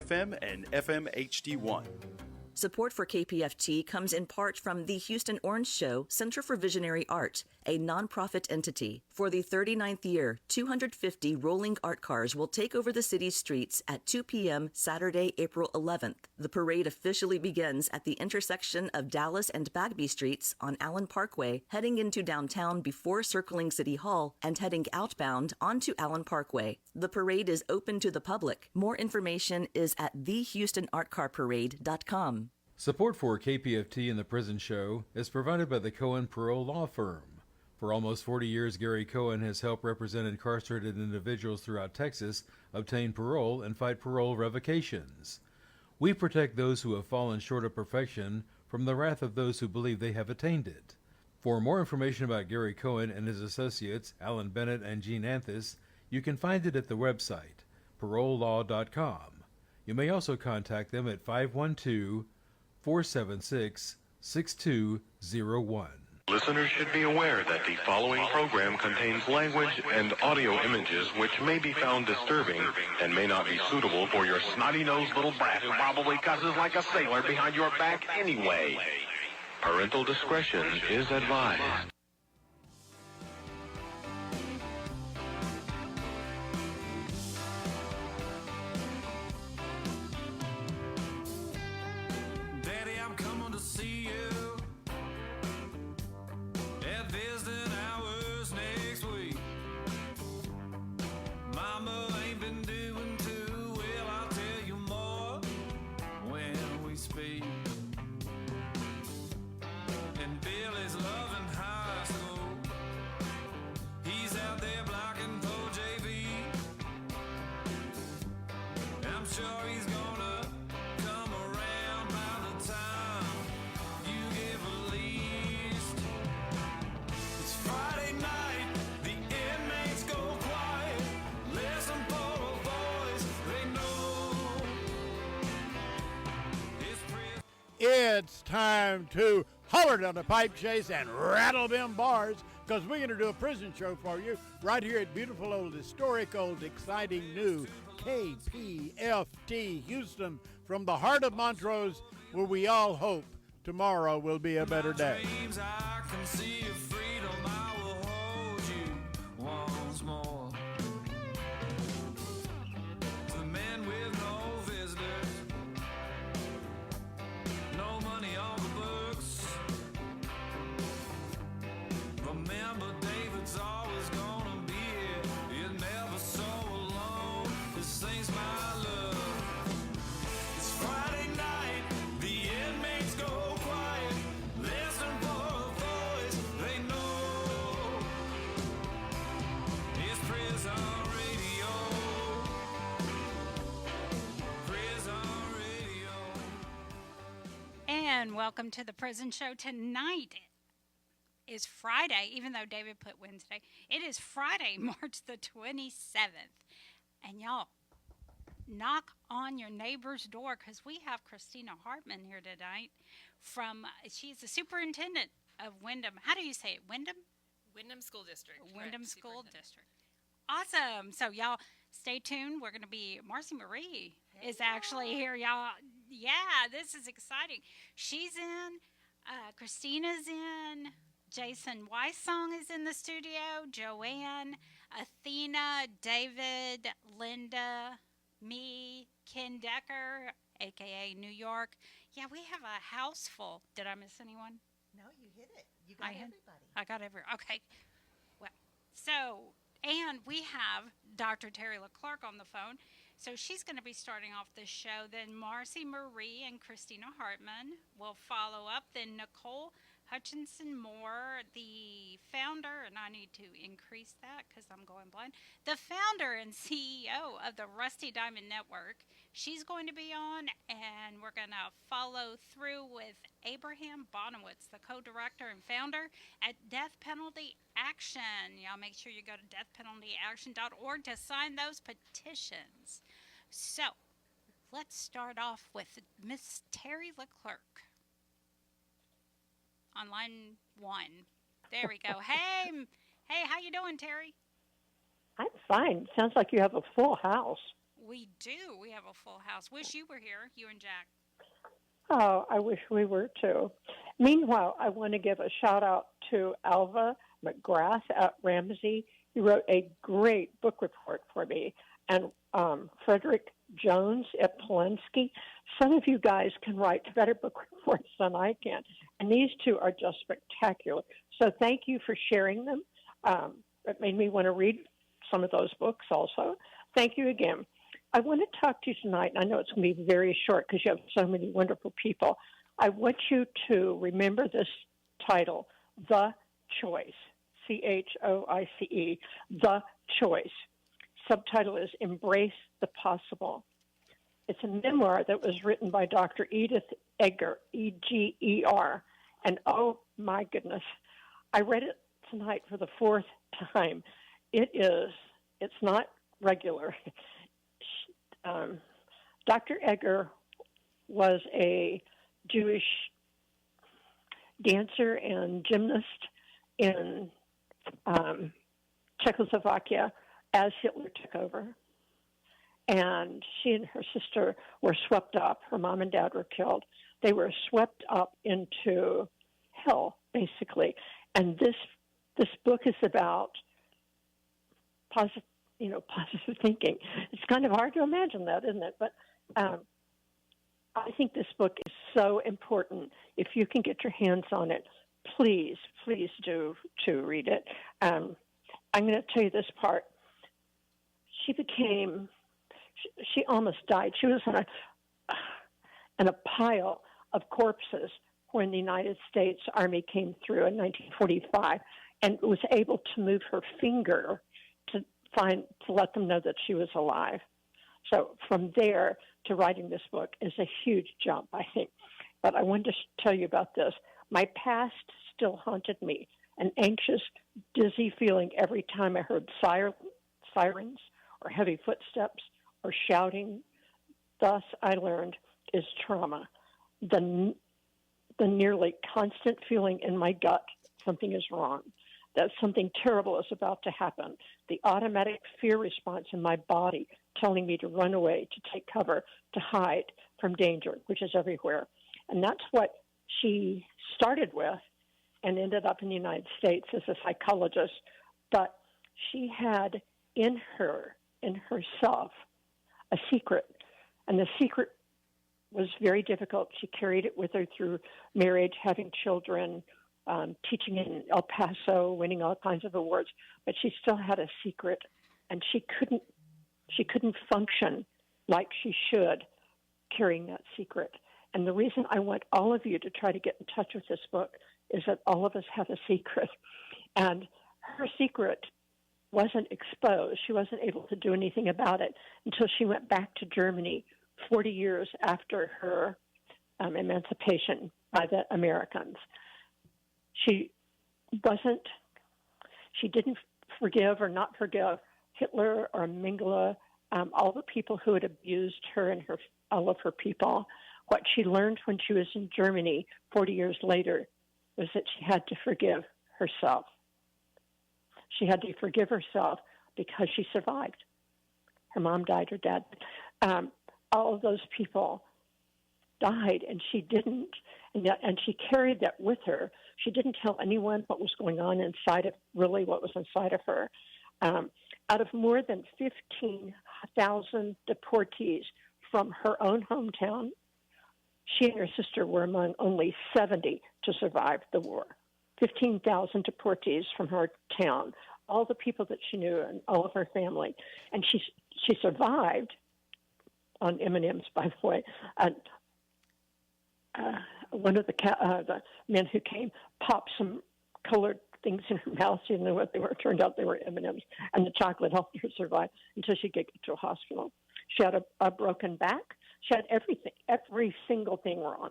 FM and FM HD1. Support for KPFT comes in part from the Houston Orange Show Center for Visionary Art, a nonprofit entity. For the 39th year, 250 rolling art cars will take over the city's streets at 2 p.m. Saturday, April 11th. The parade officially begins at the intersection of Dallas and Bagby Streets on Allen Parkway, heading into downtown before circling City Hall and heading outbound onto Allen Parkway. The parade is open to the public. More information is at thehoustonaRtCarParade.com. Support for KPFT and The Prison Show is provided by the Cohen Parole Law Firm. For almost 40 years, Gary Cohen has helped represent incarcerated individuals throughout Texas obtain parole and fight parole revocations. We protect those who have fallen short of perfection from the wrath of those who believe they have attained it. For more information about Gary Cohen and his associates, Alan Bennett and Gene Anthis, you can find it at the website, parolelaw.com. You may also contact them at 512-476-6201. Listeners should be aware that the following program contains language and audio images which may be found disturbing and may not be suitable for your snotty-nosed little brat who probably cusses like a sailor behind your back anyway. Parental discretion is advised. It's time to holler down the pipe chase and rattle them bars, because we're going to do a prison show for you right here at beautiful old, historic old, exciting new KPFT Houston, from the heart of Montrose, where we all hope tomorrow will be a better day. And welcome to the Prison Show. Tonight is Friday, even though David put Wednesday. It is Friday, March the 27th. And y'all, knock on your neighbor's door, because we have Kristina Hartman here tonight. She's the superintendent of Windham. How do you say it? Windham? Windham School District. Windham School District. Awesome. So y'all, stay tuned. We're going to be, Marci Marie is actually here, y'all. Yeah, this is exciting. She's in, Kristina's in, Jason Weissong is in the studio, Joanne, Athena, David, Linda, me, Ken Decker, a.k.a. New York. Yeah, we have a house full. Did I miss anyone? No, you hit it. You got everybody. I got everyone. Okay. Well, so, and we have Dr. Terri LeClercq on the phone. So she's going to be starting off the show. Then Marci Marie and Kristina Hartman will follow up. Then Nicole Hutchinson Moore, the founder, and I need to increase that because I'm going blind, the founder and CEO of the Rusty Diamond Network. She's going to be on, and we're going to follow through with Abraham Bonowitz, the co-director and founder at Death Penalty Action. Y'all make sure you go to deathpenaltyaction.org to sign those petitions. So, let's start off with Miss Terri LeClercq on line 1. There we go. Hey, how you doing, Terri? I'm fine. Sounds like you have a full house. We do. We have a full house. Wish you were here, you and Jack. Oh, I wish we were too. Meanwhile, I want to give a shout out to Alva McGrath at Ramsey. He wrote a great book report for me. And Frederick Jones at Polensky. Some of you guys can write better book reports than I can. And these two are just spectacular. So thank you for sharing them. It made me want to read some of those books also. Thank you again. I want to talk to you tonight, and I know it's going to be very short because you have so many wonderful people. I want you to remember this title, The Choice, CHOICE, The Choice. Subtitle is Embrace the Possible. It's a memoir that was written by Dr. Edith Eger, E-G-E-R. And oh, my goodness, I read it tonight for the fourth time. It's not regular. Dr. Eger was a Jewish dancer and gymnast in Czechoslovakia as Hitler took over. And she and her sister were swept up. Her mom and dad were killed. They were swept up into hell, basically. And this book is about positive thinking. It's kind of hard to imagine that, isn't it? But I think this book is so important. If you can get your hands on it, please do to read it. I'm going to tell you this part. She almost died. She was in a pile of corpses when the United States Army came through in 1945 and was able to move her finger to let them know that she was alive. So from there to writing this book is a huge jump, I think. But I wanted to tell you about this. My past still haunted me, an anxious, dizzy feeling every time I heard sirens or heavy footsteps or shouting. Thus, I learned, is trauma. The nearly constant feeling in my gut something is wrong, that something terrible is about to happen. The automatic fear response in my body telling me to run away, to take cover, to hide from danger, which is everywhere. And that's what she started with and ended up in the United States as a psychologist. But she had in herself, a secret. And the secret was very difficult. She carried it with her through marriage, having children, teaching in El Paso, winning all kinds of awards. But she still had a secret, and she couldn't function like she should carrying that secret. And the reason I want all of you to try to get in touch with this book is that all of us have a secret. And her secret wasn't exposed. She wasn't able to do anything about it until she went back to Germany 40 years after her emancipation by the Americans. She didn't forgive or not forgive Hitler or Mengele, all the people who had abused her and all of her people. What she learned when she was in Germany 40 years later was that she had to forgive herself. She had to forgive herself because she survived. Her mom died, her dad. All of those people died, and she didn't. And she carried that with her. She didn't tell anyone what was going on what was inside of her. Out of more than 15,000 deportees from her own hometown, she and her sister were among only 70 to survive the war. 15,000 deportees from her town, all the people that she knew and all of her family. And she survived on M&Ms, by the way. And one of the men who came popped some colored things in her mouth. She didn't know what they were. It turned out they were M&Ms. And the chocolate helped her survive until she could get to a hospital. She had a broken back. She had everything, every single thing wrong.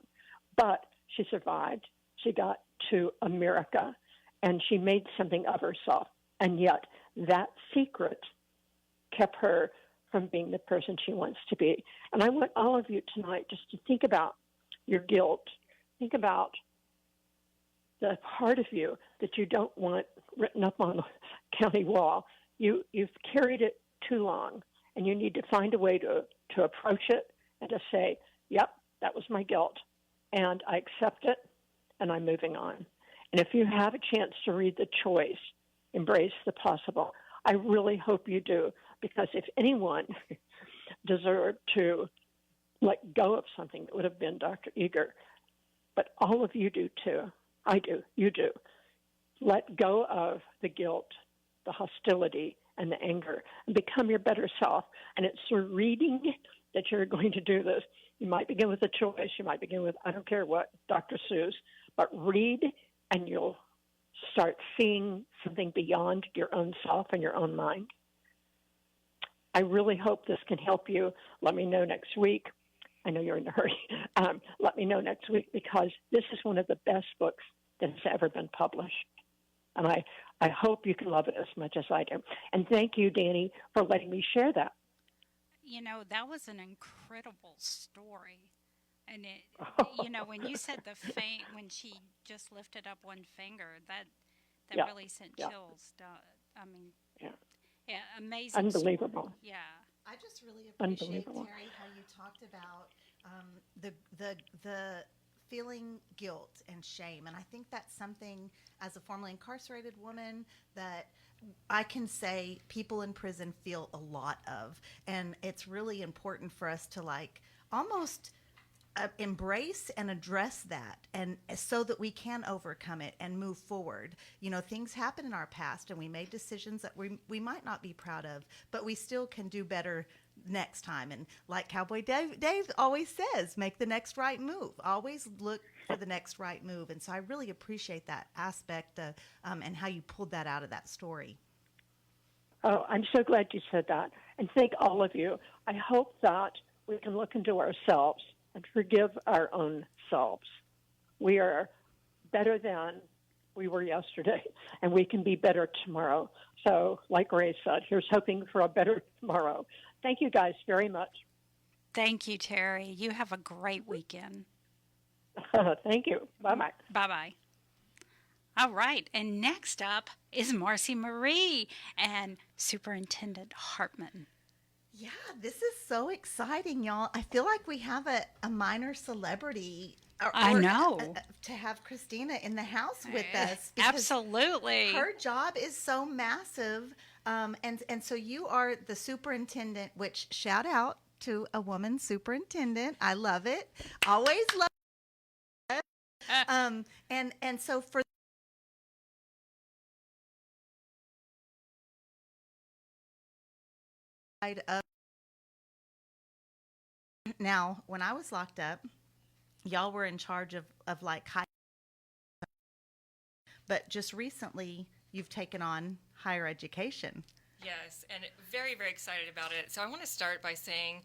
But she survived. She got to America, and she made something of herself. And yet that secret kept her from being the person she wants to be. And I want all of you tonight just to think about your guilt. Think about the part of you that you don't want written up on the county wall. You've carried it too long, and you need to find a way to approach it and to say, yep, that was my guilt, and I accept it, and I'm moving on. And if you have a chance to read The Choice, Embrace the Possible, I really hope you do, because if anyone deserved to let go of something, it would have been Dr. Eager. But all of you do too. I do. You do. Let go of the guilt, the hostility, and the anger, and become your better self. And it's through reading that you're going to do this. You might begin with The Choice. You might begin with, I don't care what, Dr. Seuss. But read, and you'll start seeing something beyond your own self and your own mind. I really hope this can help you. Let me know next week. I know you're in a hurry. Let me know next week, because this is one of the best books that has ever been published. And I hope you can love it as much as I do. And thank you, Danny, for letting me share that. You know, that was an incredible story. And when you said when she just lifted up one finger, that Yeah. really sent Yeah. chills. Yeah. Yeah, amazing. Unbelievable. Story. Yeah. I just really appreciate, Unbelievable. Terry, how you talked about the feeling guilt and shame. And I think that's something, as a formerly incarcerated woman, that I can say people in prison feel a lot of. And it's really important for us to almost embrace and address that, and so that we can overcome it and move forward. Things happen in our past, and we made decisions that we might not be proud of, but we still can do better next time. And like Cowboy Dave always says, make the next right move. Always look for the next right move. And so I really appreciate that aspect and how you pulled that out of that story. Oh, I'm so glad you said that. And thank all of you. I hope that we can look into ourselves and forgive our own selves. We are better than we were yesterday, and we can be better tomorrow. So, like Ray said, here's hoping for a better tomorrow. Thank you guys very much. Thank you, Terry. You have a great weekend. Thank you. Bye-bye. Bye-bye. All right, and next up is Marci Marie and Superintendent Hartman. Yeah, this is so exciting, y'all. I feel like we have a minor celebrity. I know. To have Kristina in the house with us. Absolutely. Her job is so massive. And so you are the superintendent, which shout out to a woman superintendent. I love it. Always love it. And so for now, when I was locked up, y'all were in charge of high, but just recently you've taken on higher education. Yes, and very, very excited about it. So I want to start by saying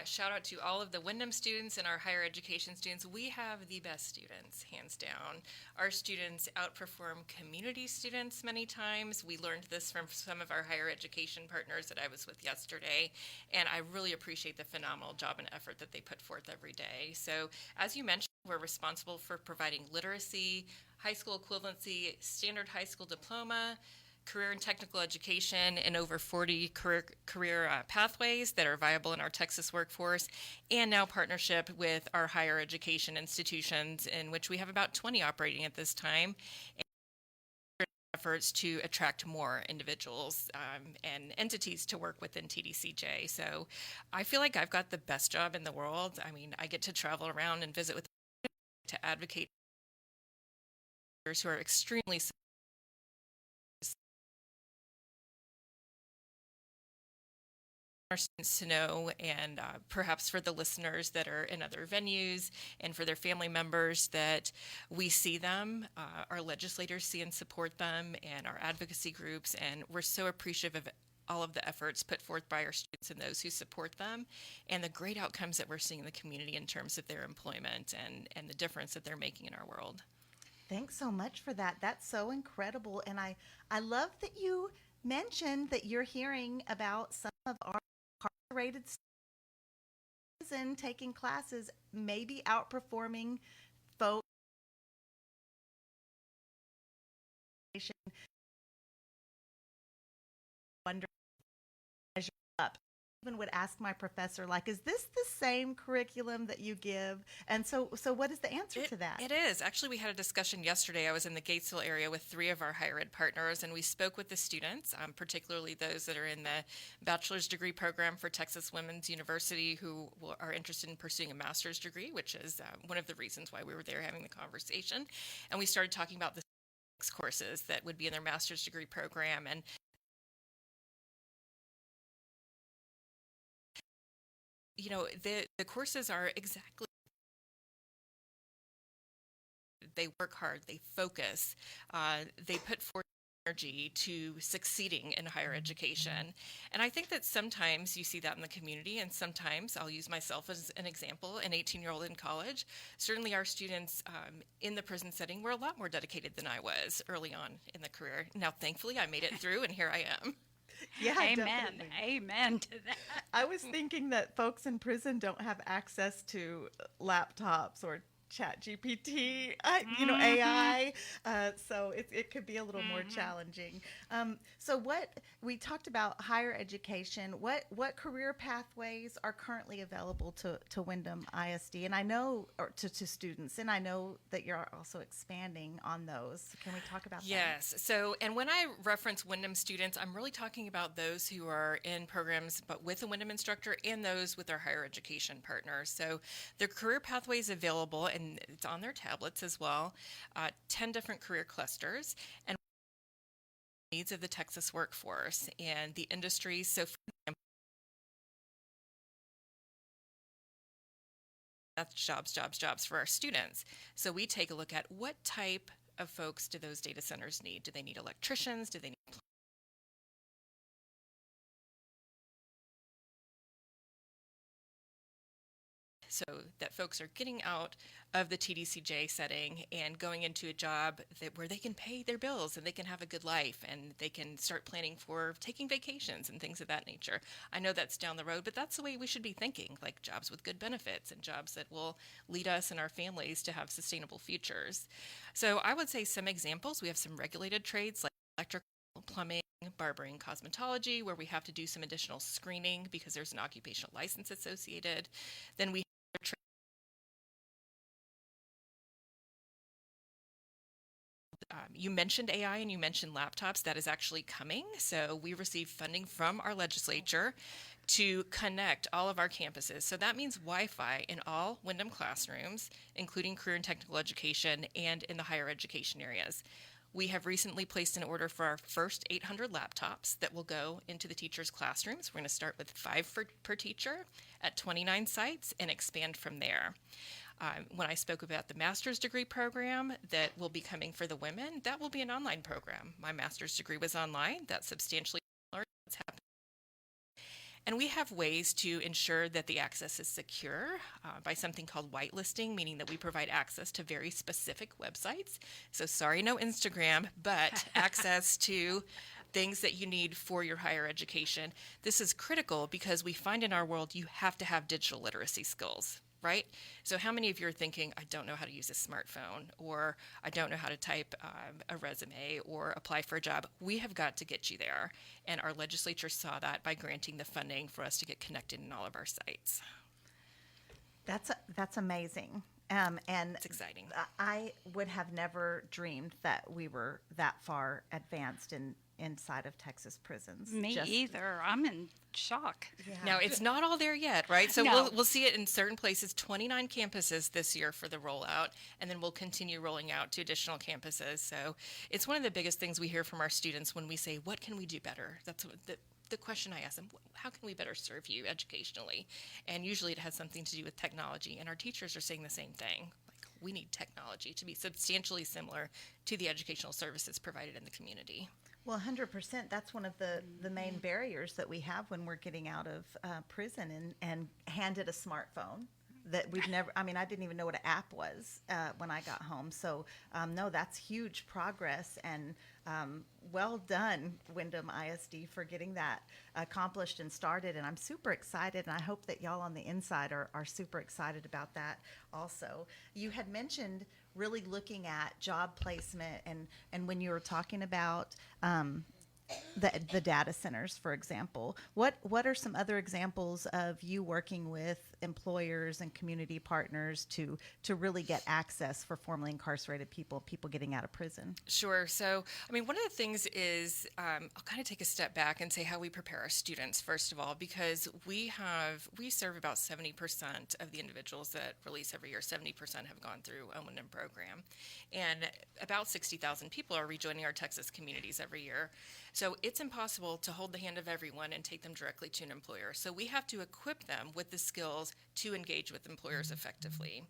shout out to all of the Windham students and our higher education students. We have the best students, hands down. Our students outperform community students many times. We learned this from some of our higher education partners that I was with yesterday, and I really appreciate the phenomenal job and effort that they put forth every day. So as you mentioned, we're responsible for providing literacy, high school equivalency, standard high school diploma, career and technical education, and over 40 career pathways that are viable in our Texas workforce, and now partnership with our higher education institutions, in which we have about 20 operating at this time, and efforts to attract more individuals and entities to work within TDCJ. So I feel like I've got the best job in the world. I mean, I get to travel around and visit with to advocate who are extremely our students to know, and perhaps for the listeners that are in other venues and for their family members, that we see them, our legislators see and support them, and our advocacy groups, and we're so appreciative of all of the efforts put forth by our students and those who support them, and the great outcomes that we're seeing in the community in terms of their employment and the difference that they're making in our world. Thanks so much for that. That's so incredible. And I love that you mentioned that you're hearing about some of our incarcerated students taking classes, maybe outperforming folks. Wonder measure up. even would ask my professor, like, is this the same curriculum that you give? And so what is the answer to that? It is. Actually, we had a discussion yesterday. I was in the Gatesville area with 3 of our higher ed partners, and we spoke with the students, particularly those that are in the bachelor's degree program for Texas Women's University who are interested in pursuing a master's degree, which is one of the reasons why we were there having the conversation. And we started talking about the courses that would be in their master's degree program. And the courses are exactly, they work hard, they focus, they put forth energy to succeeding in higher education. And I think that sometimes you see that in the community, and sometimes, I'll use myself as an example, an 18-year-old in college. Certainly our students in the prison setting were a lot more dedicated than I was early on in the career. Now, thankfully, I made it through, and here I am. Yeah, Amen. definitely. Amen to that. I was thinking that folks in prison don't have access to laptops or Chat GPT, AI. So it could be a little more challenging. So what we talked about higher education, what career pathways are currently available to Windham ISD? And I know, or to students, and I know that you're also expanding on those. Can we talk about that? Yes. So, and when I reference Windham students, I'm really talking about those who are in programs but with a Windham instructor and those with our higher education partners. So the career pathways available, and it's on their tablets as well, 10 different career clusters, and needs of the Texas workforce and the industries. So for example, that's jobs for our students. So we take a look at what type of folks do those data centers need? Do they need electricians? Do they need so that folks are getting out of the TDCJ setting and going into a job where they can pay their bills and they can have a good life and they can start planning for taking vacations and things of that nature. I know that's down the road, but that's the way we should be thinking, like jobs with good benefits and jobs that will lead us and our families to have sustainable futures. So I would say some examples. We have some regulated trades like electrical, plumbing, barbering, cosmetology, where we have to do some additional screening because there's an occupational license associated. Then we you mentioned AI and you mentioned laptops. That is actually coming. So we received funding from our legislature to connect all of our campuses. So that means Wi-Fi in all Windham classrooms, including career and technical education and in the higher education areas. We have recently placed an order for our first 800 laptops that will go into the teachers' classrooms. We're going to start with 5 per teacher at 29 sites and expand from there. When I spoke about the master's degree program that will be coming for the women, that will be an online program. My master's degree was online. That's substantially similar to what's happening. And we have ways to ensure that the access is secure by something called whitelisting, meaning that we provide access to very specific websites. So sorry, no Instagram, but access to things that you need for your higher education. This is critical because we find in our world you have to have digital literacy skills. Right? So how many of you are thinking, I don't know how to use a smartphone, or I don't know how to type a resume or apply for a job? We have got to get you there. And our legislature saw that by granting the funding for us to get connected in all of our sites. That's amazing. And it's exciting. I would have never dreamed that we were that far advanced inside of Texas prisons. Me either. I'm in shock. Yeah. Now, it's not all there yet, right? So No. we'll see it in certain places, 29 campuses this year for the rollout, and then we'll continue rolling out to additional campuses. So it's one of the biggest things we hear from our students when we say, what can we do better? That's what the question I ask them, how can we better serve you educationally? And usually it has something to do with technology, and our teachers are saying the same thing. Like, we need technology to be substantially similar to the educational services provided in the community. Well, 100%. That's one of the main barriers that we have when we're getting out of prison and handed a smartphone that we've never, I mean, I didn't even know what an app was when I got home. So, no, that's huge progress, and well done, Windham ISD, for getting that accomplished and started. And I'm super excited, and I hope that y'all on the inside are super excited about that also. You had mentioned really looking at job placement, and when you were talking about the data centers, for example. What are some other examples of you working with employers and community partners to really get access for formerly incarcerated people getting out of prison? Sure. So, I mean, one of the things is I'll kind of take a step back and say how we prepare our students, first of all, because we serve about 70% of the individuals that release every year. 70% have gone through a Windham program. And about 60,000 people are rejoining our Texas communities every year. So it's impossible to hold the hand of everyone and take them directly to an employer. So we have to equip them with the skills to engage with employers effectively.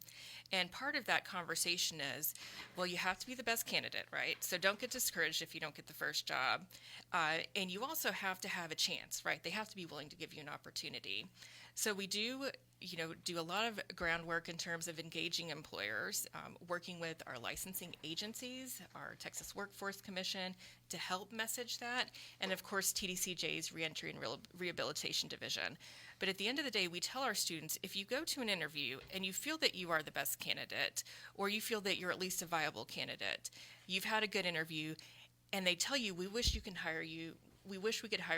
And part of that conversation is, well, you have to be the best candidate, right? So don't get discouraged if you don't get the first job. And you also have to have a chance, right? They have to be willing to give you an opportunity. So we do a lot of groundwork in terms of engaging employers, working with our licensing agencies, our Texas Workforce Commission, to help message that, and of course TDCJ's Reentry and Rehabilitation Division. But at the end of the day, we tell our students, if you go to an interview and you feel that you are the best candidate, or you feel that you're at least a viable candidate, you've had a good interview, and they tell you, we wish we could hire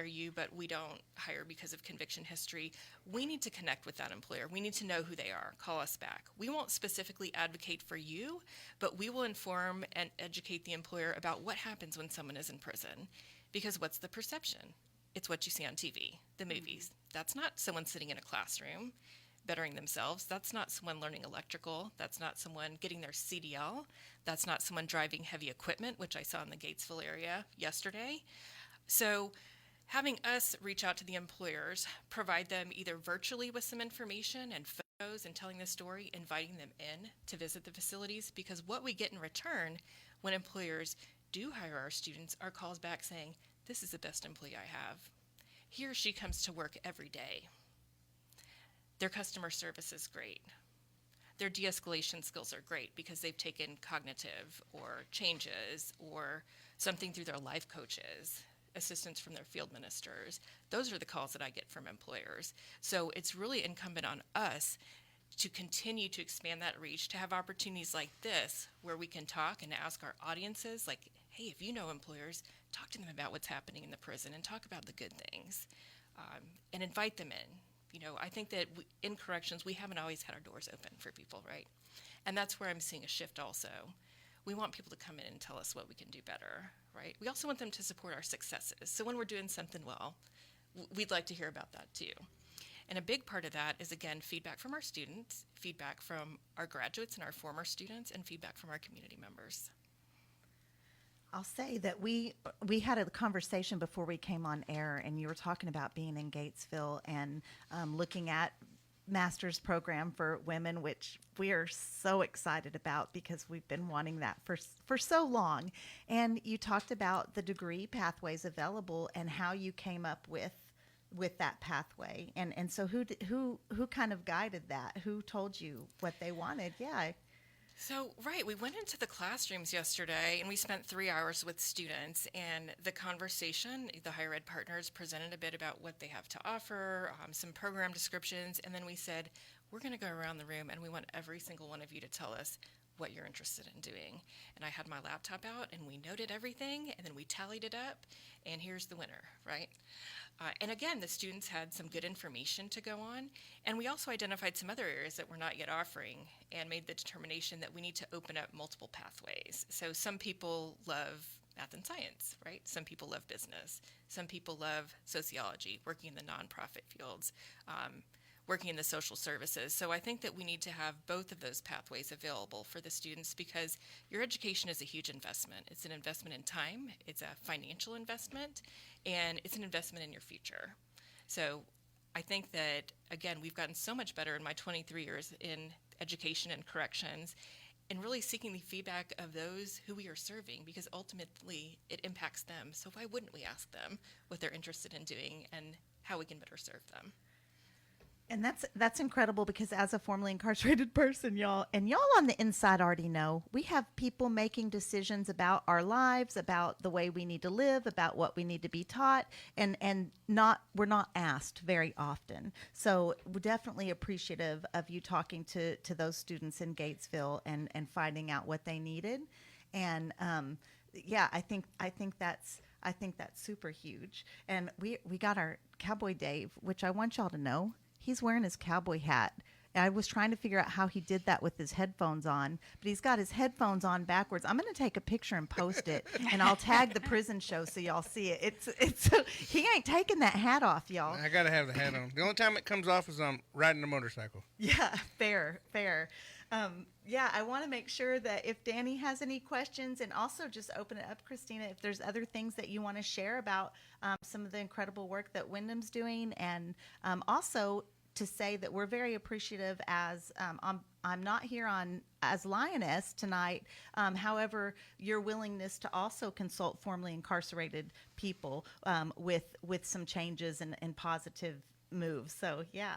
you, but we don't hire because of conviction history. We need to connect with that employer. We need to know who they are. Call us back. We won't specifically advocate for you, but we will inform and educate the employer about what happens when someone is in prison. Because what's the perception? It's what you see on TV, the movies. That's not someone sitting in a classroom bettering themselves. That's not someone learning electrical. That's not someone getting their CDL. That's not someone driving heavy equipment, which I saw in the Gatesville area yesterday. So having us reach out to the employers, provide them either virtually with some information and photos and telling the story, inviting them in to visit the facilities, because what we get in return when employers do hire our students are calls back saying, this is the best employee I have. He or she comes to work every day. Their customer service is great. Their de-escalation skills are great because they've taken cognitive or changes or something through their life coaches, assistance from their field ministers. Those are the calls that I get from employers. So it's really incumbent on us to continue to expand that reach, to have opportunities like this where we can talk and ask our audiences, like, hey, if you know employers, talk to them about what's happening in the prison and talk about the good things, and invite them in. I think that in corrections, we haven't always had our doors open for people, right? And that's where I'm seeing a shift also. We want people to come in and tell us what we can do better, right? We also want them to support our successes. So when we're doing something well, we'd like to hear about that too. And a big part of that is, again, feedback from our students, feedback from our graduates and our former students, and feedback from our community members. I'll say that we had a conversation before we came on air, and you were talking about being in Gatesville and looking at master's program for women, which we are so excited about because we've been wanting that for so long. And you talked about the degree pathways available and how you came up with that pathway. And so who kind of guided that? Who told you what they wanted? Yeah. So, right, we went into the classrooms yesterday and we spent 3 hours with students, and the conversation, the higher ed partners presented a bit about what they have to offer, some program descriptions, and then we said, we're going to go around the room and we want every single one of you to tell us what you're interested in doing. And I had my laptop out and we noted everything and then we tallied it up, and here's the winner, right? And again, the students had some good information to go on, and we also identified some other areas that we're not yet offering and made the determination that we need to open up multiple pathways. So some people love math and science, right? Some people love business. Some people love sociology, working in the nonprofit fields, working in the social services. So I think that we need to have both of those pathways available for the students, because your education is a huge investment. It's an investment in time, it's a financial investment, and it's an investment in your future. So I think that, again, we've gotten so much better in my 23 years in education and corrections, and really seeking the feedback of those who we are serving, because ultimately it impacts them. So why wouldn't we ask them what they're interested in doing and how we can better serve them? And that's incredible, because as a formerly incarcerated person, y'all on the inside already know, we have people making decisions about our lives, about the way we need to live, about what we need to be taught, and we're not asked very often. So we're definitely appreciative of you talking to those students in Gatesville and finding out what they needed. And I think that's I think that's super huge. And we got our Cowboy Dave, which I want y'all to know, he's wearing his cowboy hat. I was trying to figure out how he did that with his headphones on, but he's got his headphones on backwards. I'm going to take a picture and post it, and I'll tag the prison show so y'all see it. It's he ain't taking that hat off, y'all. I got to have the hat on. The only time it comes off is I'm riding a motorcycle. Yeah, fair. Yeah, I want to make sure that if Danny has any questions, and also just open it up, Kristina, if there's other things that you want to share about some of the incredible work that Windham's doing, and also to say that we're very appreciative as I'm not here on as Lioness tonight. However, your willingness to also consult formerly incarcerated people with some changes and positive moves. So yeah.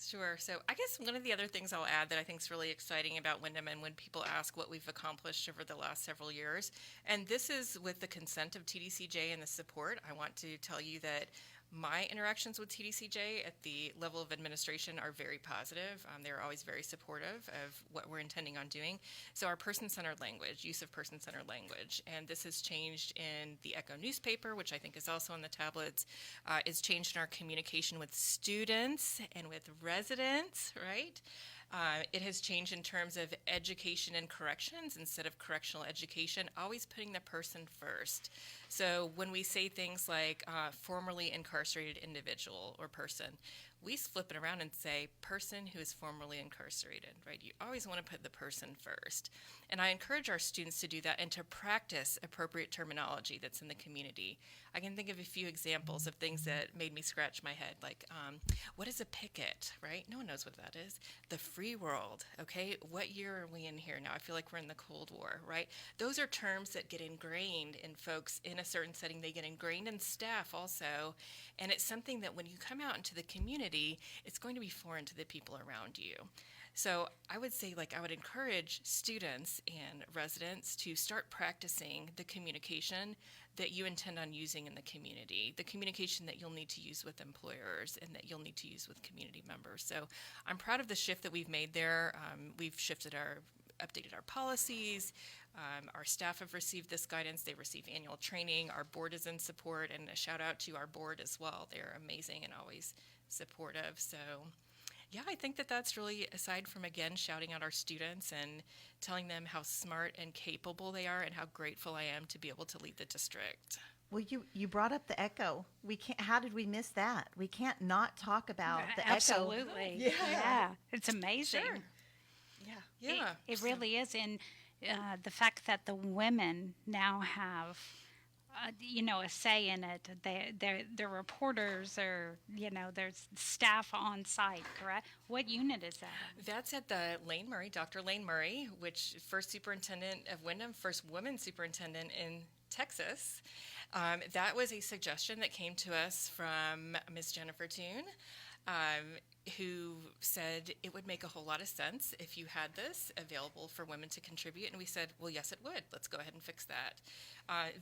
Sure. So I guess one of the other things I'll add that I think is really exciting about Windham, and when people ask what we've accomplished over the last several years, and this is with the consent of TDCJ and the support, I want to tell you that my interactions with TDCJ at the level of administration are very positive. They're always very supportive of what we're intending on doing. So our person-centered language, use of person-centered language, and this has changed in the Echo newspaper, which I think is also on the tablets. It's changed in our communication with students and with residents, right? It has changed in terms of education and corrections instead of correctional education, always putting the person first. So when we say things like formerly incarcerated individual or person, we flip it around and say person who is formerly incarcerated, right? You always want to put the person first. And I encourage our students to do that and to practice appropriate terminology that's in the community. I can think of a few examples of things that made me scratch my head, like what is a picket, right? No one knows what that is. The free world, okay? What year are we in here now? I feel like we're in the Cold War, right? Those are terms that get ingrained in folks in a certain setting. They get ingrained in staff also. And it's something that when you come out into the community, it's going to be foreign to the people around you. So I would say, I would encourage students and residents to start practicing the communication that you intend on using in the community, the communication that you'll need to use with employers and that you'll need to use with community members. So I'm proud of the shift that we've made there. We've updated our policies. Our staff have received this guidance. They receive annual training. Our board is in support, and a shout out to our board as well. They're amazing and always supportive. So yeah, I think that that's really, aside from, again, shouting out our students and telling them how smart and capable they are and how grateful I am to be able to lead the district. Well, you brought up the Echo. We can't. How did we miss that? We can't not talk about the Absolutely. Echo. Yeah. It's amazing. Sure. Yeah. It really is. And the fact that the women now have a say in it. They're reporters, or there's staff on site. Correct? What unit is that? That's at the Lane Murray, Dr. Lane Murray, which first superintendent of Windham, first woman superintendent in Texas. That was a suggestion that came to us from Ms. Jennifer Toon, who said it would make a whole lot of sense if you had this available for women to contribute. And we said, well, yes, it would. Let's go ahead and fix that.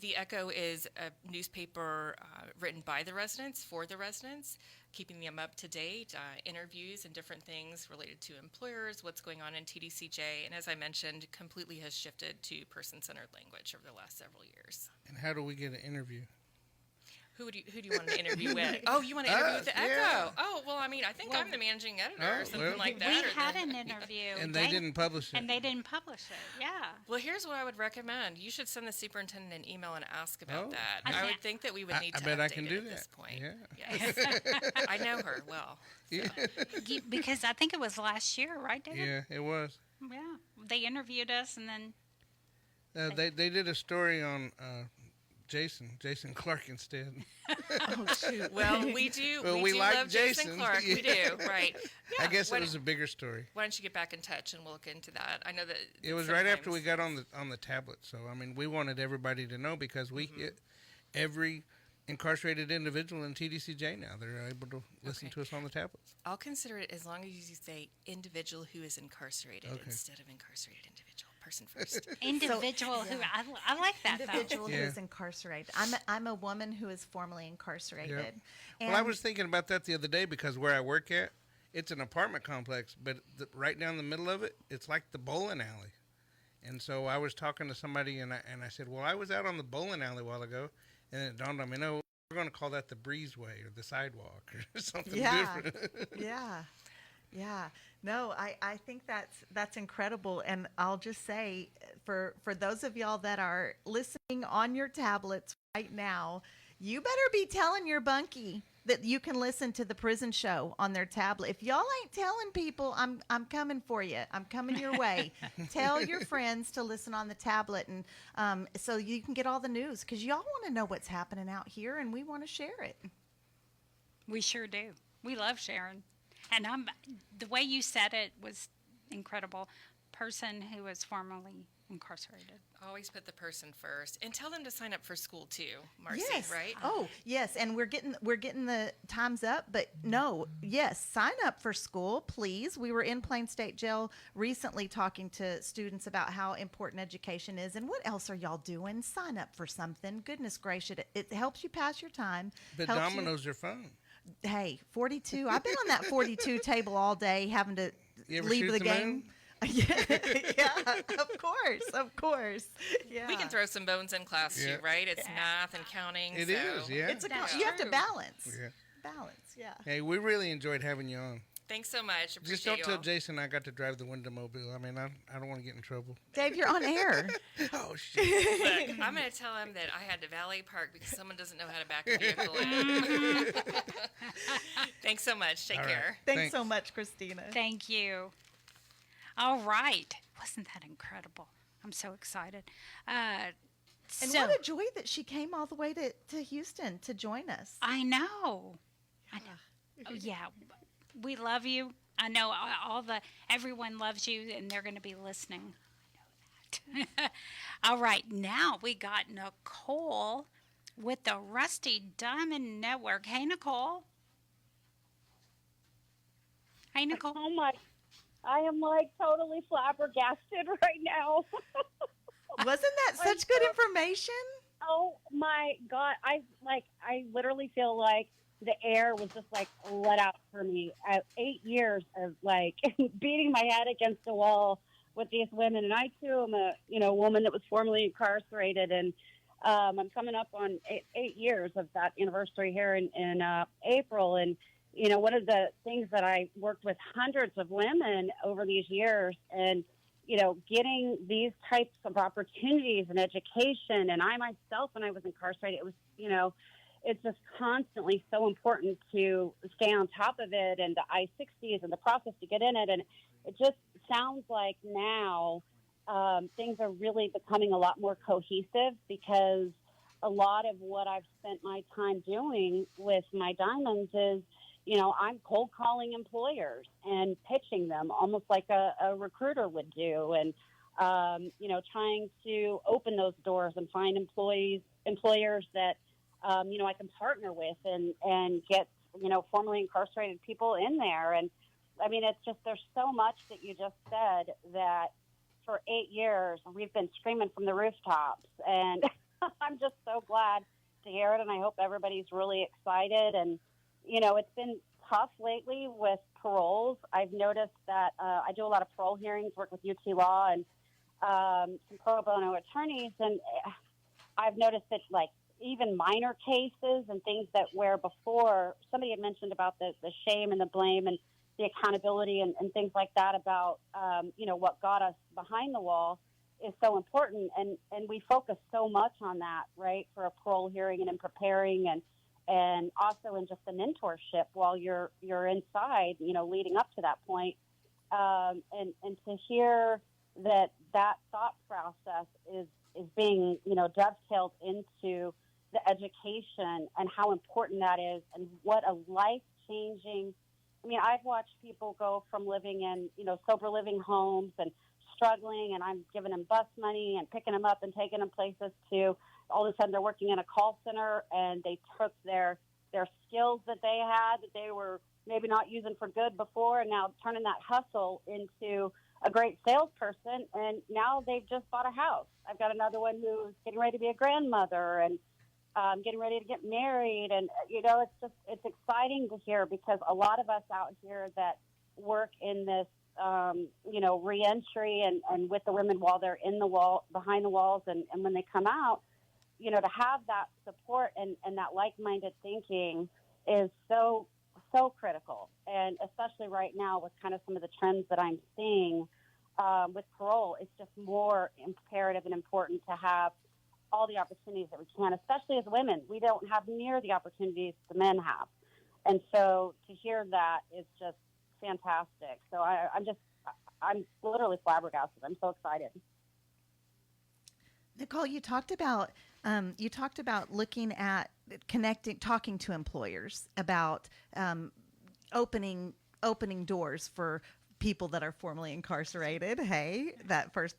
The Echo is a newspaper written by the residents, for the residents, keeping them up to date, interviews and different things related to employers, what's going on in TDCJ. And as I mentioned, completely has shifted to person-centered language over the last several years. And how do we get an interview? Who do you want to interview with? Oh, you want to interview with the Echo? Yeah. Oh, well, I mean, I think I'm the managing editor or something like that. We had an interview. And they didn't publish it. And they didn't publish it, yeah. Well, here's what I would recommend. You should send the superintendent an email and ask about Oh. that. I would think that we would need to I bet update I can it do at that. this point. Yeah. Yes. I know her well. So. Because I think it was last year, right, David? Yeah, it was. Yeah. They interviewed us, and then They did a story on Jason Clark instead. Oh shoot! Well, we do. Well, we we do like love Jason Jason. Clark. We do, right? I Yeah, guess it was a bigger story. Why don't you get back in touch and we'll look into that? I know that It was right after we got on the tablet. So I mean, we wanted everybody to know because we hit every incarcerated individual in TDCJ now. They're able to listen to us on the tablets. I'll consider it as long as you say individual who is incarcerated instead of incarcerated individual. Person first. individual who I like that Individual though. who is incarcerated. I'm a woman who is formerly incarcerated. Yep. And Well, I was thinking about that the other day because where I work at, it's an apartment complex, but right down the middle of it, it's like the bowling alley. And so I was talking to somebody, and I said, well, I was out on the bowling alley a while ago, and it dawned on me, no, we're going to call that the breezeway or the sidewalk or something different. Yeah. No, I think that's incredible. And I'll just say, for those of y'all that are listening on your tablets right now, you better be telling your bunkie that you can listen to the Prison Show on their tablet. If y'all ain't telling people, I'm coming for you. I'm coming your way. Tell your friends to listen on the tablet, and so you can get all the news, because y'all want to know what's happening out here, and we want to share it. We sure do. We love sharing. And the way you said it was incredible. Person who was formerly incarcerated. Always put the person first, and tell them to sign up for school too, Marci. Yes. Right? Oh, yes. And we're getting the times up, but no, yes, sign up for school, please. We were in Plain State Jail recently talking to students about how important education is, and what else are y'all doing? Sign up for something. Goodness gracious, it helps you pass your time. But Domino's are fun. Hey, 42. I've been on that 42 table all day, having to leave the game. Moon? Yeah, of course. Yeah. We can throw some bones in class too, right? It's math and counting. It is, yeah. You have to balance. Yeah. Yeah. Hey, we really enjoyed having you on. Thanks so much. Appreciate Just don't you tell all. Jason I got to drive the Windham Mobile. I mean, I don't want to get in trouble. Dave, you're on air. Oh, shit. Look, I'm going to tell him that I had to valet park because someone doesn't know how to back a vehicle in. Thanks so much. Take care. Thanks so much, Kristina. Thank you. All right. Wasn't that incredible? I'm so excited. And what a joy that she came all the way to Houston to join us. I know. Oh, yeah. We love you. I know everyone loves you, and they're going to be listening. I know that. All right. Now we got Nicole with the Rusty Diamond Network. Hey, Nicole. Hey, Nicole. Oh, my. I am totally flabbergasted right now. Wasn't that such good information? Oh my God. I literally feel like the air was just let out for me. 8 years of beating my head against the wall with these women. And I too am a woman that was formerly incarcerated, and I'm coming up on 8 years of that anniversary here in April. And one of the things that I worked with hundreds of women over these years, and, getting these types of opportunities and education. And I myself, when I was incarcerated, it was, it's just constantly so important to stay on top of it, and the I-60s and the process to get in it. And it just sounds like now things are really becoming a lot more cohesive, because a lot of what I've spent my time doing with my diamonds is, I'm cold calling employers and pitching them almost like a recruiter would do. And, trying to open those doors and find employers that, I can partner with and get, formerly incarcerated people in there. And I mean, it's just, there's so much that you just said that for 8 years we've been screaming from the rooftops, and I'm just so glad to hear it. And I hope everybody's really excited. And, it's been tough lately with paroles. I've noticed that I do a lot of parole hearings, work with UT Law and some pro bono attorneys, and I've noticed that even minor cases and things that where before somebody had mentioned about the shame and the blame and the accountability and things like that about, what got us behind the wall is so important. And we focus so much on that, right, for a parole hearing and in preparing and also in just the mentorship while you're inside, leading up to that point. And to hear that thought process is being, dovetailed into the education and how important that is, and what a life-changing, I've watched people go from living in, sober living homes and struggling, and I'm giving them bus money and picking them up and taking them places, to all of a sudden they're working in a call center, and they took their skills that they had that they were maybe not using for good before, and now turning that hustle into a great salesperson, and now they've just bought a house. I've got another one who's getting ready to be a grandmother and getting ready to get married, and it's exciting to hear, because a lot of us out here that work in this reentry and with the women while they're in the behind the walls, and when they come out, to have that support and that like-minded thinking is so critical. And especially right now with kind of some of the trends that I'm seeing with parole, it's just more imperative and important to have all the opportunities that we can, especially as women. We don't have near the opportunities the men have. And so to hear that is just fantastic. So I'm literally flabbergasted. I'm so excited. Nicole, you talked about looking at talking to employers about opening doors for people that are formerly incarcerated. Hey, that first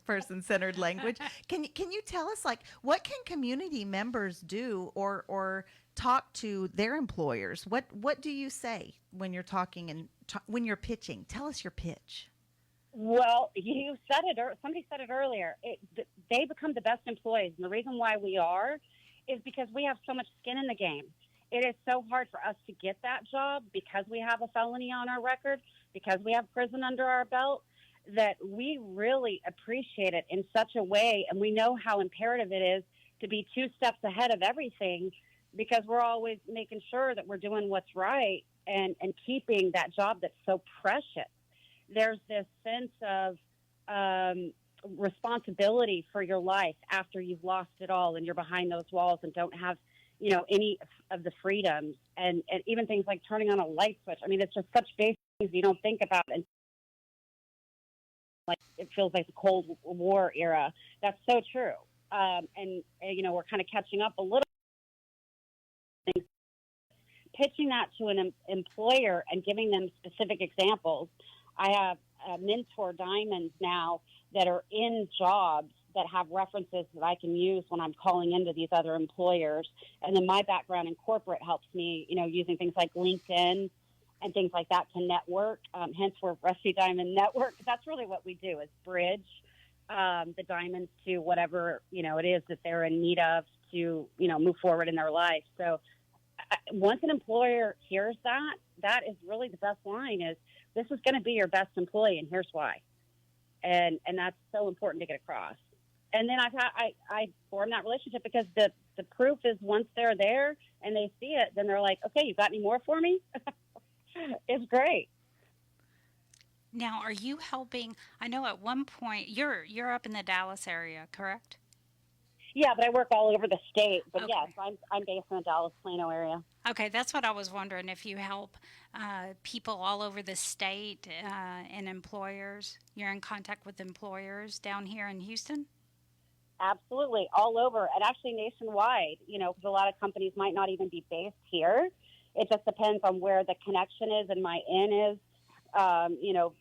person-centered language. Can you tell us, like, what can community members do or talk to their employers? What do you say when you're talking and when you're pitching? Tell us your pitch. Well, you said it. Somebody said it earlier. They become the best employees, and the reason why we are is because we have so much skin in the game. It is so hard for us to get that job because we have a felony on our record, because we have prison under our belt, that we really appreciate it in such a way, and we know how imperative it is to be 2 steps ahead of everything, because we're always making sure that we're doing what's right and keeping that job that's so precious. There's this sense of responsibility for your life after you've lost it all and you're behind those walls and don't have, any of the freedoms and even things like turning on a light switch. I mean, it's just such basic things you don't think about. And like, it feels like the Cold War era. That's so true. We're kind of catching up a little. Pitching that to an employer and giving them specific examples. I have mentor diamonds now that are in jobs that have references that I can use when I'm calling into these other employers. And then my background in corporate helps me, using things like LinkedIn and things like that to network. Hence, we're Rusty Diamond Network. That's really what we do, is bridge the diamonds to whatever, it is that they're in need of to, move forward in their life. So once an employer hears that is really the best line, is this is going to be your best employee, and here's why. And that's so important to get across. And then I form that relationship because the proof is once they're there and they see it, then they're like, okay, you got any more for me? It's great. Now, are you helping? I know at one point you're up in the Dallas area, correct? Yeah, but I work all over the state. But Okay. yes, I'm based in the Dallas-Plano area. Okay, that's what I was wondering, if you help people all over the state and employers. You're in contact with employers down here in Houston? Absolutely, all over, and actually nationwide, because a lot of companies might not even be based here. It just depends on where the connection is and my in is,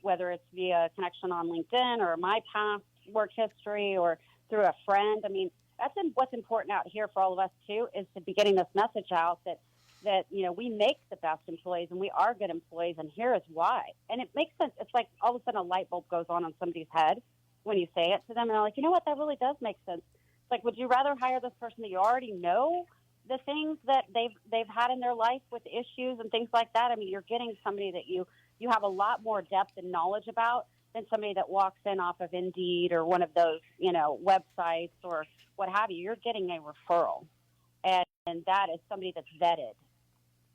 whether it's via connection on LinkedIn or my past work history or through a friend. I mean, that's what's important out here for all of us, too, is to be getting this message out that we make the best employees and we are good employees, and here is why. And it makes sense. It's like all of a sudden a light bulb goes on somebody's head when you say it to them, and they're like, you know what, that really does make sense. It's like, would you rather hire this person that you already know the things that they've had in their life with issues and things like that? I mean, you're getting somebody that you have a lot more depth and knowledge about than somebody that walks in off of Indeed or one of those, websites or what have you. You're getting a referral, and that is somebody that's vetted.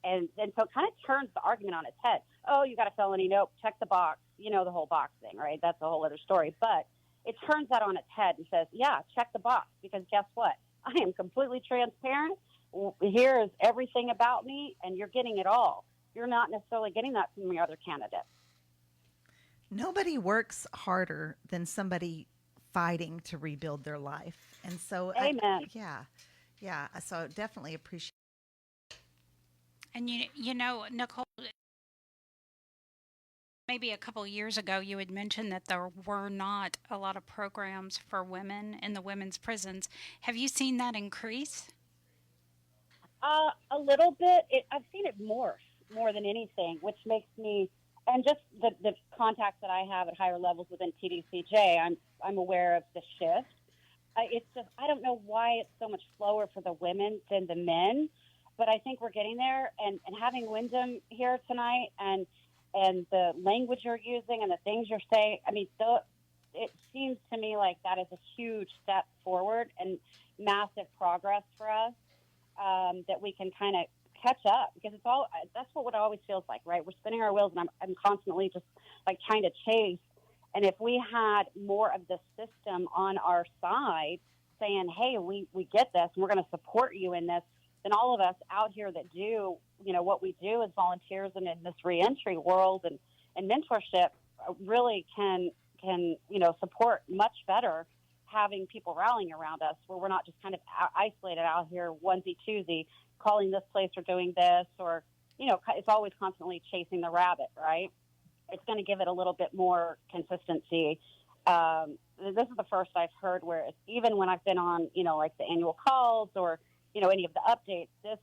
And so it kind of turns the argument on its head. Oh, you got a felony? Nope. Check the box. The whole box thing, right? That's a whole other story. But it turns that on its head and says, yeah, check the box, because guess what? I am completely transparent. Here is everything about me, and you're getting it all. You're not necessarily getting that from the other candidate. Nobody works harder than somebody fighting to rebuild their life. And so, amen. Yeah. So definitely appreciate. And Nicole, maybe a couple of years ago you had mentioned that there were not a lot of programs for women in the women's prisons. Have you seen that increase? A little bit. I've seen it morph more than anything, which makes me, and just the contacts that I have at higher levels within TDCJ, I'm aware of the shift. It's just, I don't know why it's so much slower for the women than the men, but I think we're getting there. And having Windham here tonight and and the language you're using and the things you're saying. I mean, it seems to me like that is a huge step forward and massive progress for us, that we can kind of catch up, because that's what it always feels like, right? We're spinning our wheels, and I'm constantly just like trying to chase. And if we had more of the system on our side saying, hey, we get this and we're going to support you in this, then all of us out here that do, what we do as volunteers and in this reentry world and mentorship really can support much better having people rallying around us, where we're not just kind of isolated out here onesie twosie calling this place or doing this, or it's always constantly chasing the rabbit, right? It's going to give it a little bit more consistency. This is the first I've heard where it's, even when I've been on like the annual calls or any of the updates, this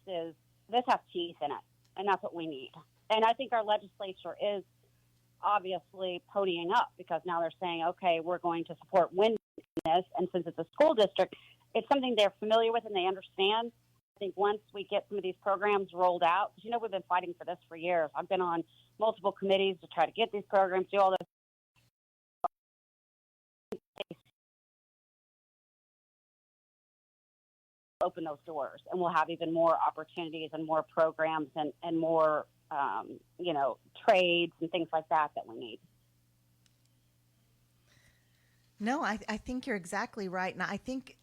has teeth in it, and that's what we need. And I think our legislature is obviously ponying up, because now they're saying, okay, we're going to support Windham in this, and since it's a school district, it's something they're familiar with and they understand. I think once we get some of these programs rolled out, because we've been fighting for this for years. I've been on multiple committees to try to get these programs, do all this. Open those doors, and we'll have even more opportunities and more programs and more trades and things like that we need. No, I think you're exactly right. And I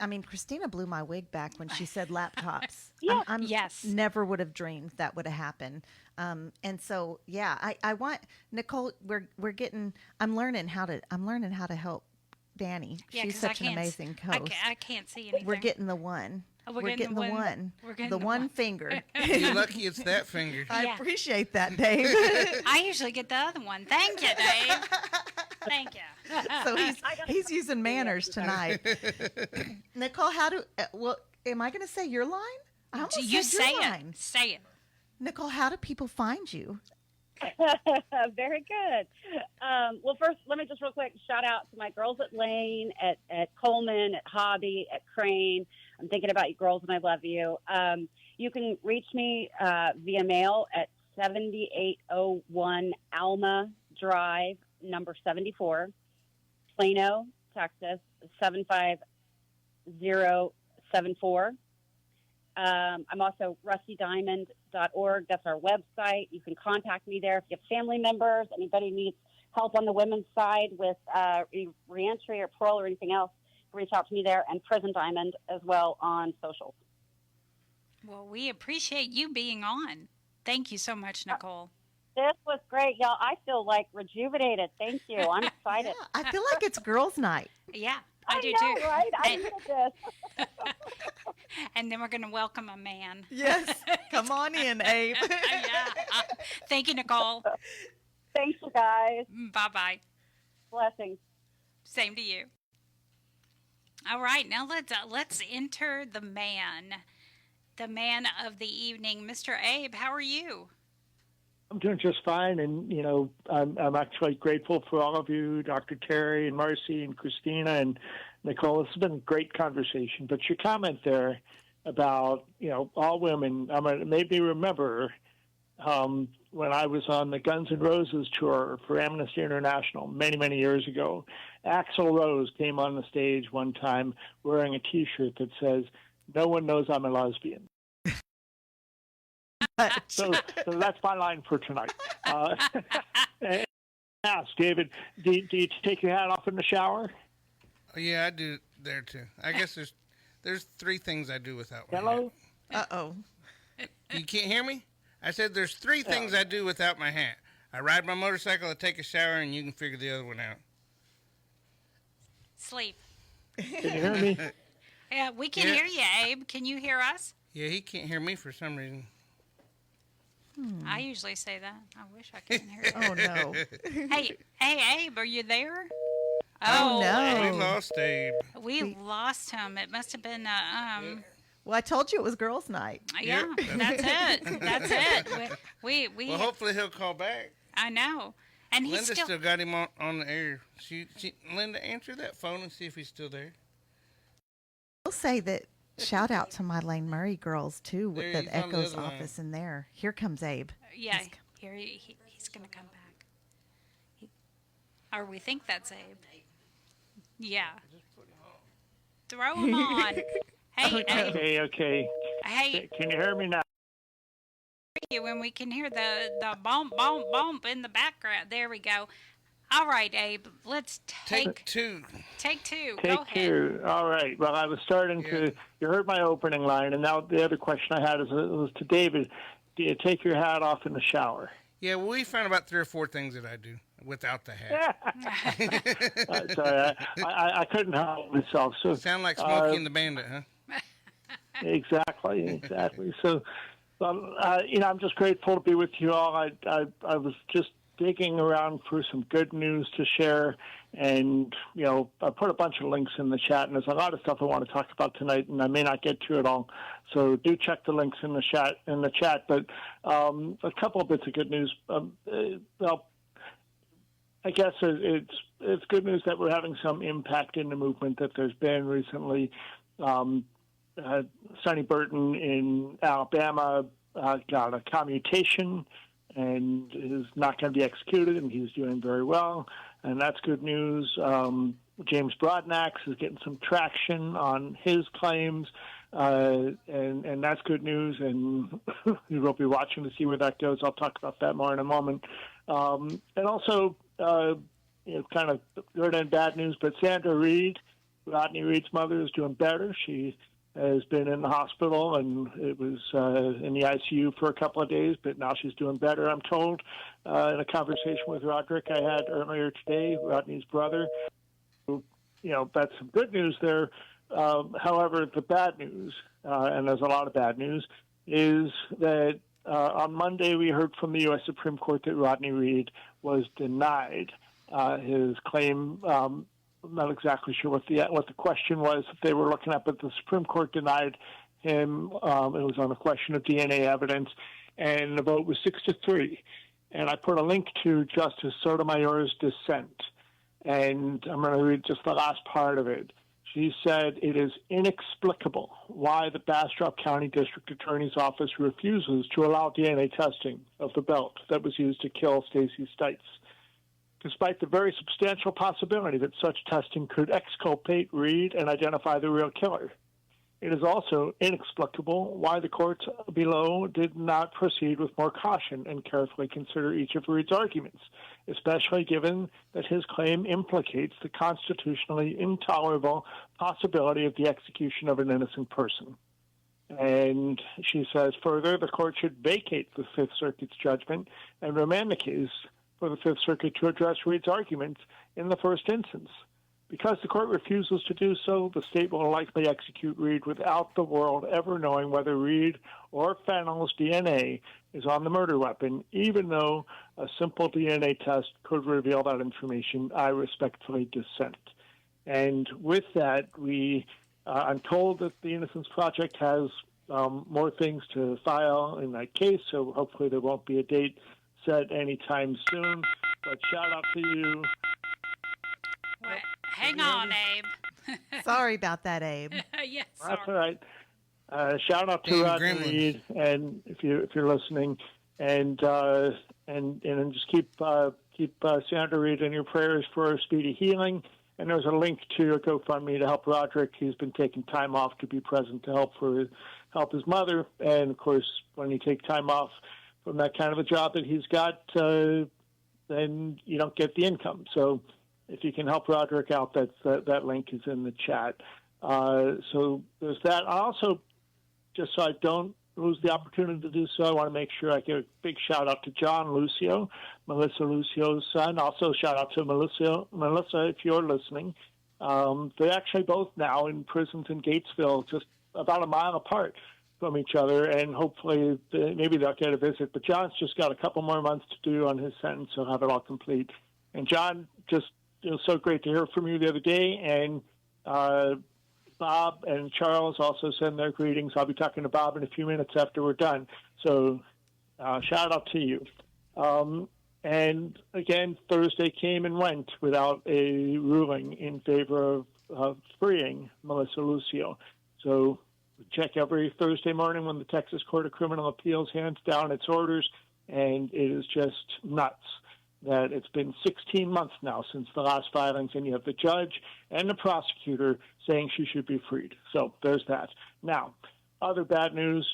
mean, Kristina blew my wig back when she said laptops. Yeah. Yes. Never would have dreamed that would have happened. And so, yeah, I want, Nicole, I'm learning how to help Danny. Yeah, she's such an amazing host. I can't see anything. We're getting the one. We're getting the one. We're getting the one finger. You're lucky it's that finger. I appreciate that, Dave. I usually get the other one. Thank you, Dave. Thank you. So he's using manners tonight. Nicole, am I going to say your line? I almost you said say your it. line. Say it. Nicole, how do people find you? Very good. Well, first, let me just real quick shout out to my girls at Lane, at Coleman, at Hobby, at Crane. I'm thinking about you girls, and I love you. You can reach me via mail at 7801 Alma Drive, number 74, Plano, Texas, 75074. I'm also rustydiamond.org. That's our website. You can contact me there if you have family members, anybody needs help on the women's side with reentry or parole or anything else, reach out to me there, and Prison Diamond as well on socials. Well, we appreciate you being on. Thank you so much, Nicole. This was great, y'all. I feel like rejuvenated. Thank you. I'm excited. Yeah, I feel like it's girls' night. Yeah, I do know, too. Right? I needed this. And then we're going to welcome a man. Yes. Come on in, Abe. Yeah. Thank you, Nicole. Thanks, you guys. Bye-bye. Blessings. Same to you. All right, now let's enter the man of the evening, Mr. Abe. How are you? I'm doing just fine, and I'm actually grateful for all of you, Dr. Terri and Marci and Kristina and Nicole. This has been a great conversation. But your comment there about all women, it made me remember when I was on the Guns N' Roses tour for Amnesty International many years ago. Axl Rose came on the stage one time wearing a T-shirt that says, "No one knows I'm a lesbian." So that's my line for tonight. Ask David, do you take your hat off in the shower? Oh, yeah, I do there too. I guess there's three things I do without my Hello? hat. Uh-oh. You can't hear me? I said there's three things I do without my hat. I ride my motorcycle, I take a shower, and you can figure the other one out. Sleep. Can you hear me? Yeah, we can hear you, Abe. Can you hear us? Yeah, he can't hear me for some reason. I usually say that. I wish I could hear you. Oh, no. Hey, Abe, are you there? Oh, no. We lost Abe. We lost him. It must have been, Well, I told you it was girls' night. yeah, that's it. That's it. We Well, hopefully he'll call back. I know. And he's Linda still got him on the air. Linda, answer that phone and see if he's still there. I'll say that shout out to my Lane Murray girls, too, There, with he's that on the Echo's other line. office in there. Here comes Abe. yeah, here he's going to come back. Or we think that's Abe. Yeah. Throw him on. Hey, Abe. Okay. Hey. Can you hear me now? When we can hear the bump, bump, bump in the background. There we go. All right, Abe. Let's take two. Take two. Take Go ahead. two. All right. Well, I was starting to. You heard my opening line, and now the other question I had was to David. Do you take your hat off in the shower? Yeah, well, we found about 3 or 4 things that I do without the hat. Sorry, I couldn't help myself. So sound like Smokey and the Bandit, huh? Exactly. So, I'm just grateful to be with you all. I was just digging around for some good news to share, and I put a bunch of links in the chat, and there's a lot of stuff I want to talk about tonight, and I may not get to it all. So do check the links in the chat. But a couple of bits of good news. Well, I guess it's good news that we're having some impact in the movement that there's been recently. Sonny Burton in Alabama got a commutation and is not going to be executed, and he's doing very well, and that's good news. James Broadnax is getting some traction on his claims, and that's good news, and we will be watching to see where that goes. I'll talk about that more in a moment. And also, kind of good and bad news, but Sandra Reed, Rodney Reed's mother, is doing better. She has been in the hospital, and it was in the ICU for a couple of days, but now she's doing better, I'm told, in a conversation with Roderick I had earlier today, Rodney's brother. That's some good news there. However, the bad news, and there's a lot of bad news, is that on Monday we heard from the U.S. Supreme Court that Rodney Reed was denied his claim. I'm not exactly sure what the question was that they were looking at, but the Supreme Court denied him. It was on a question of DNA evidence, and the vote was 6-3. And I put a link to Justice Sotomayor's dissent, and I'm going to read just the last part of it. She said, "It is inexplicable why the Bastrop County District Attorney's Office refuses to allow DNA testing of the belt that was used to kill Stacey Stites, despite the very substantial possibility that such testing could exculpate Reed and identify the real killer. It is also inexplicable why the courts below did not proceed with more caution and carefully consider each of Reed's arguments, especially given that his claim implicates the constitutionally intolerable possibility of the execution of an innocent person." And she says further, the court should vacate the Fifth Circuit's judgment and remand the case for the Fifth Circuit to address Reed's arguments in the first instance. Because the court refuses to do so, the state will likely execute Reed without the world ever knowing whether Reed or Fennell's DNA is on the murder weapon, even though a simple DNA test could reveal that information. I respectfully dissent. And with that, I'm told that the Innocence Project has more things to file in that case, so hopefully there won't be a date set anytime soon. But shout out to you. What? Hang on, Abe. Sorry about that, Abe. Yes, sorry. That's all right. Shout out to Rodney Reed, and if you're listening, and just keep Sandra Reed in your prayers for her speedy healing. And there's a link to a GoFundMe to help Roderick. He's been taking time off to be present to help his mother. And of course, when you take time off from that kind of a job that he's got, then you don't get the income. So if you can help Roderick out, that link is in the chat. So there's that. I also, just so I don't lose the opportunity to do so, I want to make sure I give a big shout out to John Lucio, Melissa Lucio's son. Also shout out to Melissa, if you're listening. They're actually both now in prisons in Gatesville, just about a mile apart from each other, and hopefully maybe they'll get a visit. But John's just got a couple more months to do on his sentence. He'll have it all complete. And John, just it was so great to hear from you the other day. And Bob and Charles also send their greetings. I'll be talking to Bob in a few minutes after we're done. So shout out to you. And again, Thursday came and went without a ruling in favor of freeing Melissa Lucio. So check every Thursday morning when the Texas Court of Criminal Appeals hands down its orders, and it is just nuts. that it's been 16 months now since the last filings, and you have the judge and the prosecutor saying she should be freed. So there's that. Now, other bad news,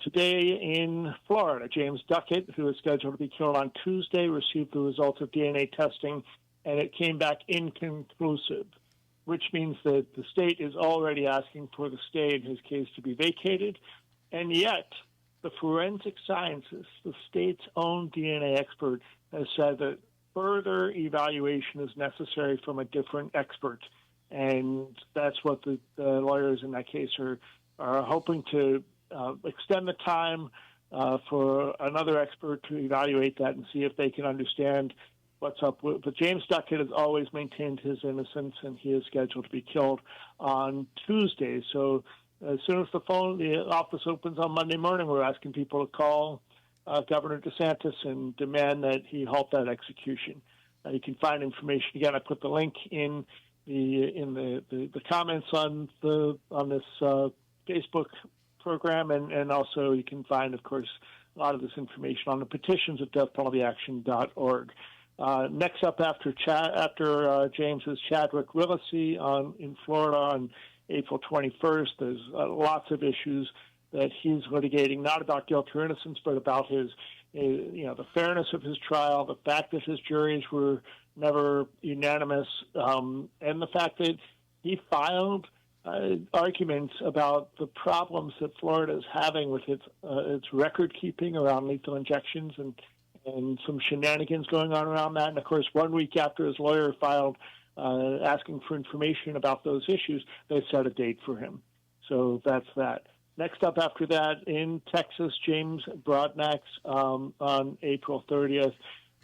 today in Florida, James Duckett, who is scheduled to be killed on Tuesday, received the results of DNA testing, and it came back inconclusive, which means that the state is already asking for the stay in his case to be vacated, and yet the forensic sciences, the state's own DNA expert, has said that further evaluation is necessary from a different expert, and that's what the lawyers in that case are hoping to extend the time for another expert to evaluate that and see if they can understand what's up with. But James Duckett has always maintained his innocence, and he is scheduled to be killed on Tuesday. So as soon as the office opens on Monday morning, we're asking people to call Governor DeSantis and demand that he halt that execution. You can find information. Again, I put the link in the comments on this Facebook program, and also you can find, of course, a lot of this information on the petitions at deathpenaltyaction.org. Next up after James is Chadwick Willesee in Florida on April 21st. There's lots of issues that he's litigating, not about guilt or innocence, but about his, the fairness of his trial, the fact that his juries were never unanimous, and the fact that he filed arguments about the problems that Florida is having with its record keeping around lethal injections and some shenanigans going on around that. And of course, 1 week after his lawyer filed asking for information about those issues, they set a date for him. So that's that. Next up after that, in Texas, James Broadnax on April 30th.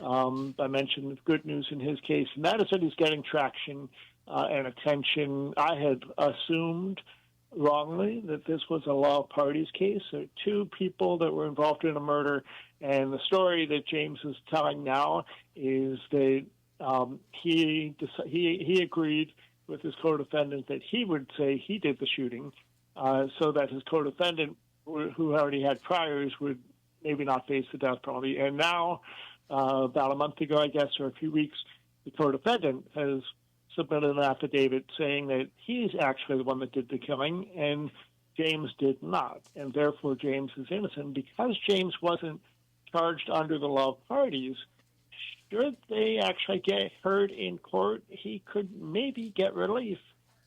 I mentioned good news in his case, and that is that he's getting traction and attention. I had assumed wrongly that this was a law of parties case. There are two people that were involved in a murder, and the story that James is telling now is that he agreed with his co-defendant that he would say he did the shooting, so that his co-defendant, who already had priors, would maybe not face the death penalty. And now, about a month ago, I guess, or a few weeks, the co-defendant has submitted an affidavit saying that he's actually the one that did the killing, and James did not. And therefore, James is innocent. Because James wasn't charged under the law of parties, should they actually get heard in court, he could maybe get relief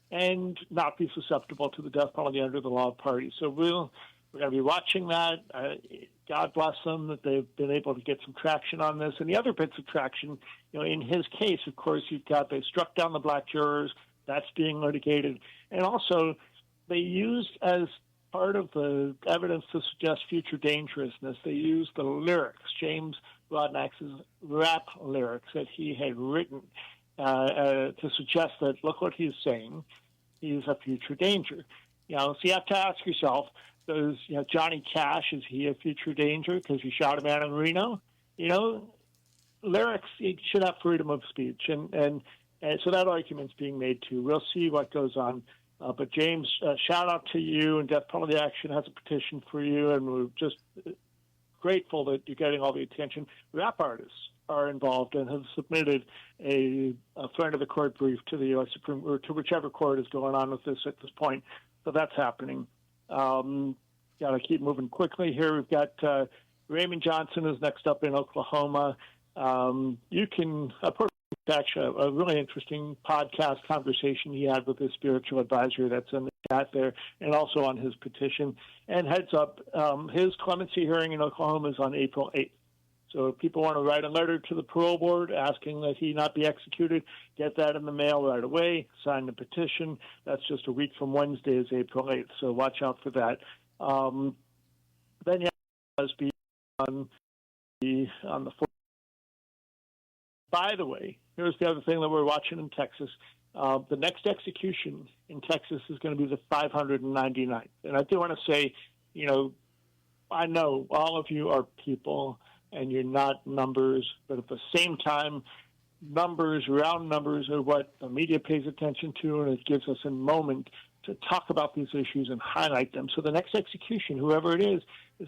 and not be susceptible to the death penalty under the law of parties. So we're going to be watching that. God bless them that they've been able to get some traction on this. And the other bits of traction, in his case, of course, they struck down the black jurors. That's being litigated. And also, they used as part of the evidence to suggest future dangerousness, they used the lyrics, James Broadnax's rap lyrics that he had written to suggest that, look what he's saying, he's a future danger. So you have to ask yourself, does Johnny Cash, is he a future danger because he shot a man in Reno? Lyrics, he should have freedom of speech, and so that argument's being made too. We'll see what goes on. But James, shout out to you, and Death Penalty Action has a petition for you, and we're just grateful that you're getting all the attention. Rap artists are involved and have submitted a friend of the court brief to the U.S. Supreme, or to whichever court is going on with this at this point. So that's happening. Got to keep moving quickly here. We've got Raymond Johnson is next up in Oklahoma. You can put actually a really interesting podcast conversation he had with his spiritual advisor that's in the chat there, and also on his petition. And heads up, his clemency hearing in Oklahoma is on April 8th. So if people want to write a letter to the parole board asking that he not be executed, get that in the mail right away, sign the petition. That's just a week from Wednesday is April 8th, so watch out for that. Then you have be on the 4th. By the way, here's the other thing that we're watching in Texas. The next execution in Texas is going to be the 599th. And I do want to say, I know all of you are people and you're not numbers, but at the same time, round numbers are what the media pays attention to, and it gives us a moment to talk about these issues and highlight them. So the next execution, whoever it is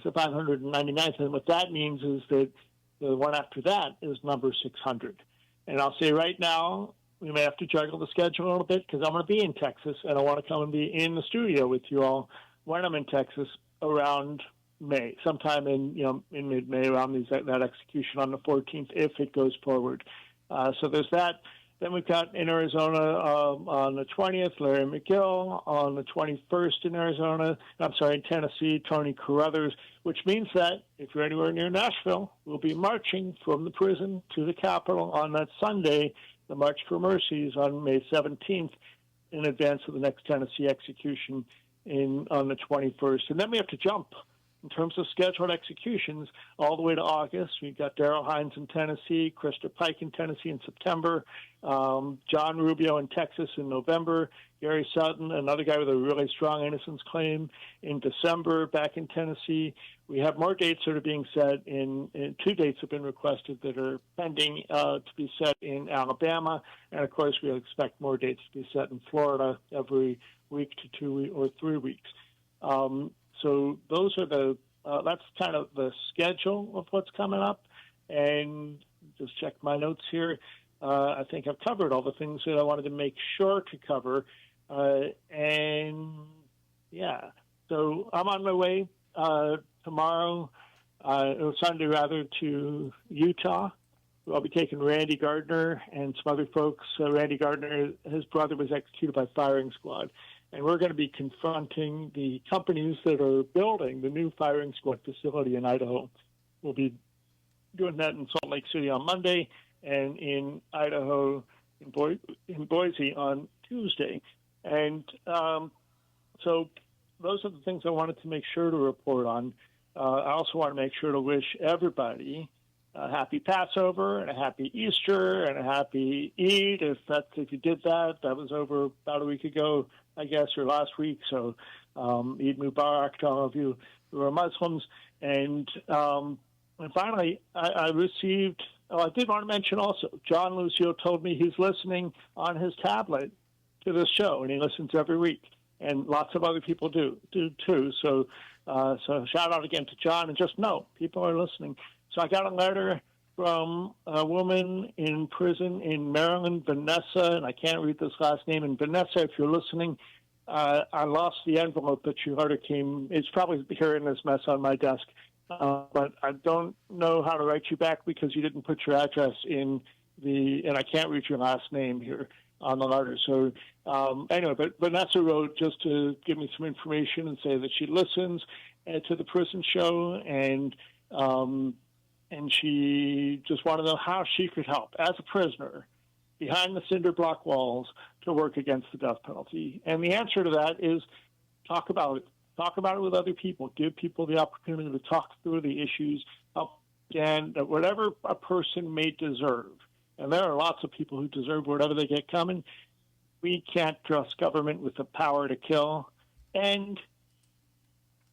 the 599th. And what that means is that The one after that is number 600. And I'll say right now, we may have to juggle the schedule a little bit because I'm going to be in Texas, and I want to come and be in the studio with you all when I'm in Texas around May, sometime in mid-May, around that execution on the 14th, if it goes forward. So there's that. Then we've got in Arizona on the 20th, Larry McGill. On the 21st in Tennessee, Tony Carruthers, which means that if you're anywhere near Nashville, we'll be marching from the prison to the Capitol on that Sunday, the March for Mercies on May 17th, in advance of the next Tennessee execution on the 21st. And then we have to jump in terms of scheduled executions all the way to August. We've got Darrell Hines in Tennessee, Krista Pike in Tennessee in September, John Rubio in Texas in November, Gary Sutton, another guy with a really strong innocence claim, in December back in Tennessee. We have more dates that are being set in 2 dates have been requested that are pending to be set in Alabama. And, of course, we expect more dates to be set in Florida every week to 2 weeks or 3 weeks. So those are that's kind of the schedule of what's coming up. And just check my notes here. I think I've covered all the things that I wanted to make sure to cover. And, yeah, so I'm on my way tomorrow, or Sunday rather, to Utah. I'll be taking Randy Gardner and some other folks. Randy Gardner, his brother was executed by firing squad. And we're going to be confronting the companies that are building the new firing squad facility in Idaho. We'll be doing that in Salt Lake City on Monday and in Idaho, in Boise on Tuesday. And so those are the things I wanted to make sure to report on. I also want to make sure to wish everybody a happy Passover and a happy Easter and a happy Eid. If you did that was over about a week ago, I guess, or last week. So Eid Mubarak to all of you who are Muslims. And finally, I received, I did want to mention also, John Lucio told me he's listening on his tablet to this show, and he listens every week. And lots of other people do too. So shout out again to John, and just know people are listening. So I got a letter from a woman in prison in Maryland, Vanessa, and I can't read this last name. And Vanessa, if you're listening, I lost the envelope that your letter came. It's probably here in this mess on my desk. But I don't know how to write you back because you didn't put your address in and I can't read your last name here on the letter. So anyway, but Vanessa wrote just to give me some information and say that she listens to the Prison Show, and she just wanted to know how she could help as a prisoner behind the cinder block walls to work against the death penalty. And the answer to that is talk about it. Talk about it with other people. Give people the opportunity to talk through the issues, and whatever a person may deserve. And there are lots of people who deserve whatever they get coming. We can't trust government with the power to kill, and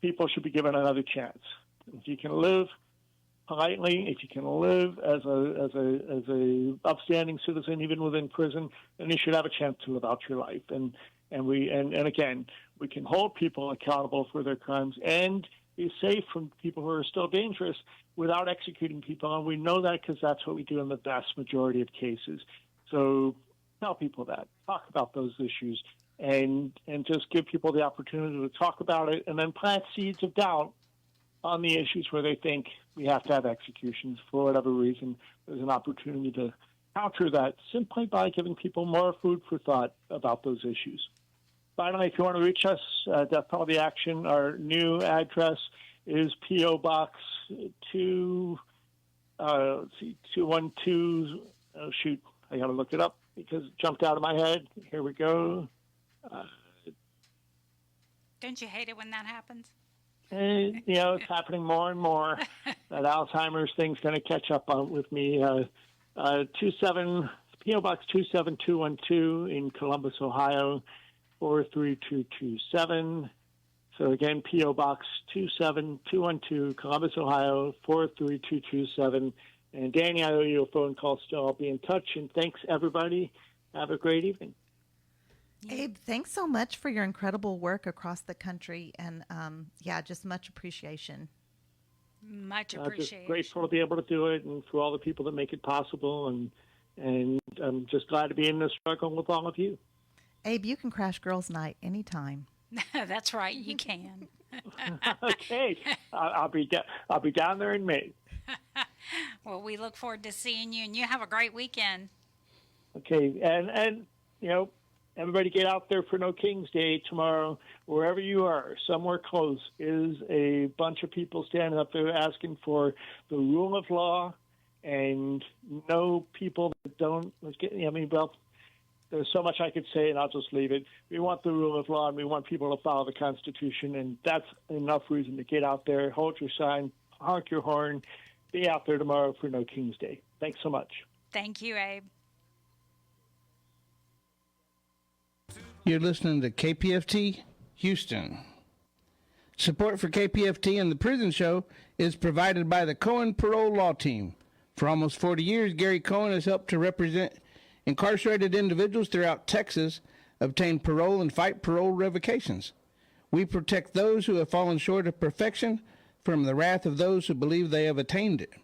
people should be given another chance. If you can live politely, if you can live as a upstanding citizen, even within prison, then you should have a chance to live out your life. And again, we can hold people accountable for their crimes and be safe from people who are still dangerous without executing people. And we know that because that's what we do in the vast majority of cases. So tell people that. Talk about those issues and just give people the opportunity to talk about it, and then plant seeds of doubt on the issues where they think we have to have executions for whatever reason. There's an opportunity to counter that simply by giving people more food for thought about those issues. Finally, if you want to reach us, Death Penalty Action, our new address is P.O. Box 212. Oh, shoot. I got to look it up because it jumped out of my head. Here we go. Don't you hate it when that happens? It's happening more and more. That Alzheimer's thing's going to catch up with me. P.O. Box 27212 in Columbus, Ohio, 43227. So again, P.O. Box 27212, Columbus, Ohio, 43227. And Danny, I owe you a phone call still. I'll be in touch. And thanks, everybody. Have a great evening. Abe, thanks so much for your incredible work across the country. And, just much appreciation. Much Just appreciated. grateful to be able to do it, and for all the people that make it possible, and I'm just glad to be in this struggle with all of you. Abe, you can crash girls' night anytime. That's right, you can. Okay, I'll be down there in May. Well, we look forward to seeing you, and you have a great weekend. Okay, and everybody get out there for No King's Day tomorrow, wherever you are, somewhere close. Is a bunch of people standing up there asking for the rule of law, and no people that don't. There's so much I could say, and I'll just leave it. We want the rule of law, and we want people to follow the Constitution, and that's enough reason to get out there, hold your sign, honk your horn, be out there tomorrow for No King's Day. Thanks so much. Thank you, Abe. You're listening to KPFT Houston. Support for KPFT and The Prison Show is provided by the Cohen Parole Law Team. For almost 40 years, Gary Cohen has helped to represent incarcerated individuals throughout Texas, obtain parole, and fight parole revocations. We protect those who have fallen short of perfection from the wrath of those who believe they have attained it.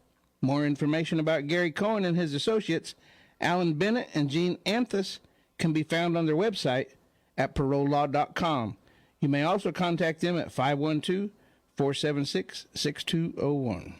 More information about Gary Cohen and his associates, Alan Bennett and Gene Anthus, can be found on their website at parolelaw.com. You may also contact them at 512-476-6201.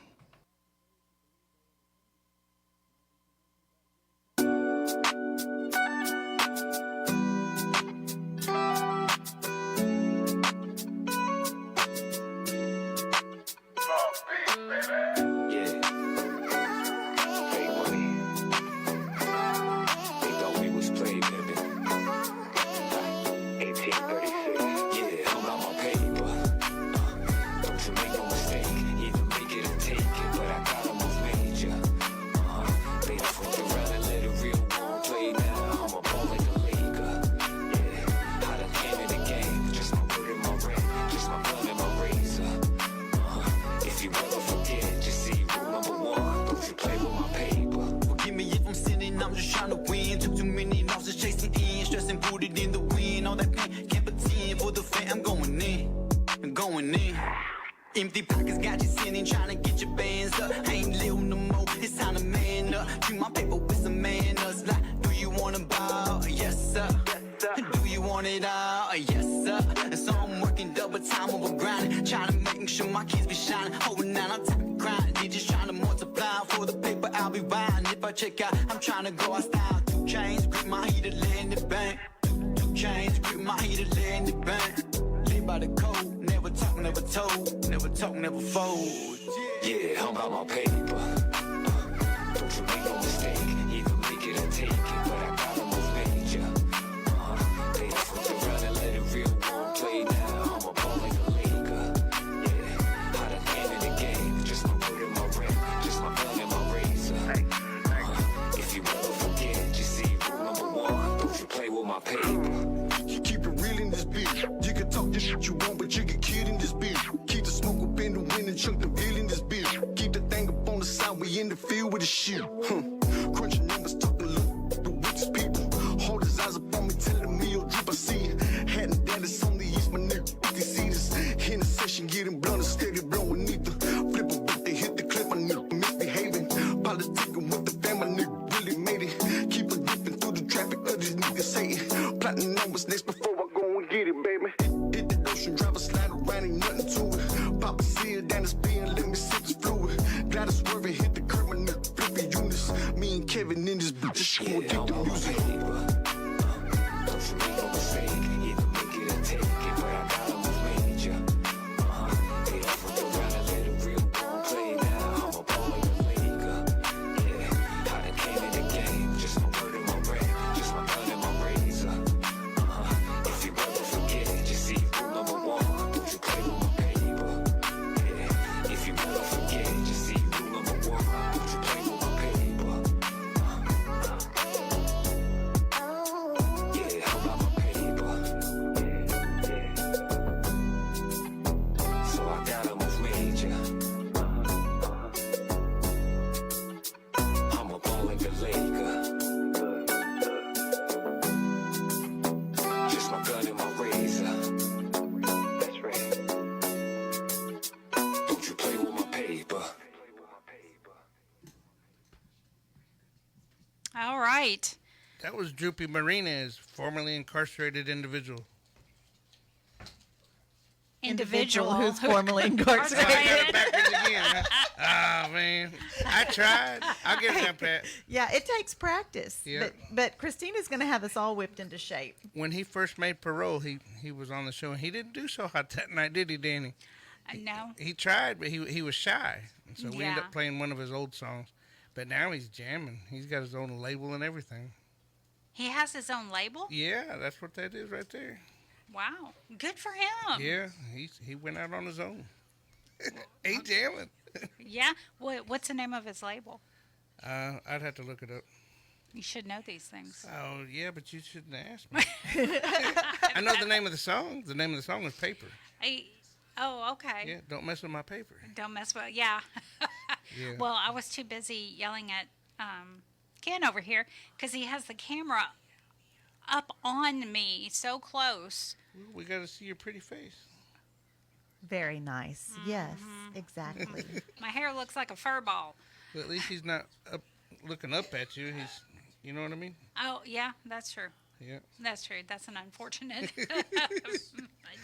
Empty pockets got you sitting, trying to get your bands up. I ain't little no more, it's time to man up. Treat my paper with some manners. Like, do you want to bow? Yes, sir. Do you want it all? Yes, sir. And so I'm working double time over grinding, trying to make sure my kids be shining. Holding down on time to grind. They just trying to multiply for the paper I'll be buying. If I check out, I'm trying to go out style. 2 chains, grip my heater, lay in the bank. 2 chains, grip my heater, lay in the bank. Live by the code, never talk, never told. Never talk, never fold. Yeah, I'm about my paper. Don't you make no mistake. Either make it or take it, but I gotta move major. They fuck around and let it real world play now. I'm a ball like a Laker. Yeah, how to end in the game. Just my word and my rep. Just my gun and my razor. If you ever forget, just see rule number 1. Don't you play with my paper. You keep it real in this bitch. You can talk this shit you want, but you get killed in this bitch. Keep the smoke up in the wind and chunk the bill in this bitch. Keep the thing up on the side, we in the field with the shit. Crunching numbers, talking low, the richest people. Hold his eyes up on me, telling me your drip, I see it. Hadn't that it's on the east, my nigga. You see this in the session, getting blunt, steady blowing neither. Flip a whip, they hit the clip, my nigga, misbehaving. Politicking with the fam, my nigga really made it. Keep it dipping through the traffic of these niggas hating. Plotting on what's next before I go and get it, baby. Hit the ocean, drive a slide around, ain't nothing to it. Pop a seal down the spin, let me sip this fluid. Got to swerve and hit the curb, my nigga, flipping units. Me and Kevin in this bitch, just gonna get the music. Don't you make no mistake. Either make it or take it, but I gotta move major. They fuck around and let it real world play now. I'm a ball like a Laker. Yeah, how to end in the game. Just my word and my rep. Just my gun and my razor. If you ever forget, just see rule number 1. Don't you play with my paper. Yeah, if you ever forget, just see rule number 1. Don't you play with my paper. right. That was Droopy Marina's formerly incarcerated individual. Individual who's formerly incarcerated. Oh, I got it backwards again. Huh? Oh, man. I tried. I'll give it that, Pat. Yeah, it takes practice. Yeah. But Kristina's going to have us all whipped into shape. When he first made Parole, he was on the show, and he didn't do so hot that night, did he, Danny? No. He tried, but he was shy. And so we ended Yeah. up playing one of his old songs. But now he's jamming. He's got his own label and everything. He has his own label? Yeah, that's what that is right there. Wow. Good for him. Yeah, he went out on his own. He jamming. Yeah. What's the name of his label? I'd have to look it up. You should know these things. Oh, yeah, but you shouldn't ask me. I know the name of the song. The name of the song was Paper. Oh, okay. Yeah, don't mess with my paper. Don't mess with, yeah. Yeah. Well, I was too busy yelling at Ken over here because he has the camera up on me so close. We got to see your pretty face. Very nice. Yes, exactly. My hair looks like a fur ball. Well, at least he's not looking up at you. You know what I mean? Oh, yeah, that's true. Yeah. That's true. That's an unfortunate.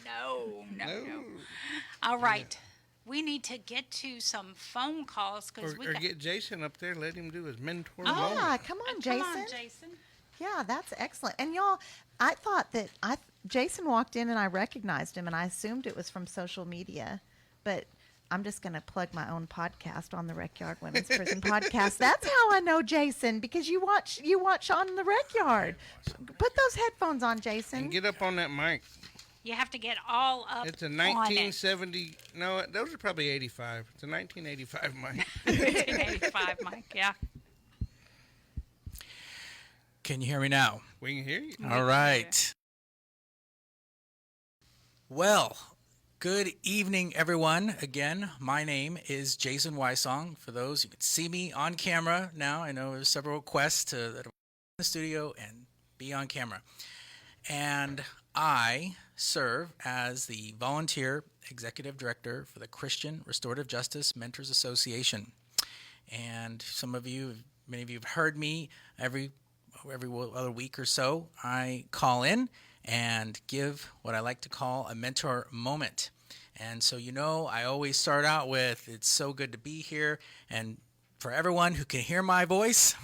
No. All right. Yeah. We need to get to some phone calls because or get Jason up there. Let him do his mentor Yeah, moment. come on, Jason. Come on, Jason. Yeah, that's excellent. And y'all, I thought that Jason walked in and I recognized him and I assumed it was from social media, but I'm just going to plug my own podcast on the Rec Yard Women's Prison Podcast. That's how I know Jason, because you watch on the Rec Yard. Put those headphones on, Jason. And get up on that mic. You have to get all up. It's a on 1970. No, those are probably 85. It's a 1985 mic. 1985 mic, yeah. Can you hear me now? We can hear you. All right. Well, good evening, everyone. Again, my name is Jason Wysong. For those who can see me on camera now, I know there's several requests that are in the studio and be on camera. And I serve as the volunteer executive director for the Christian Restorative Justice Mentors Association. And many of you have heard me every other week or so. I call in and give what I like to call a mentor moment. And so, I always start out with, it's so good to be here. And for everyone who can hear my voice,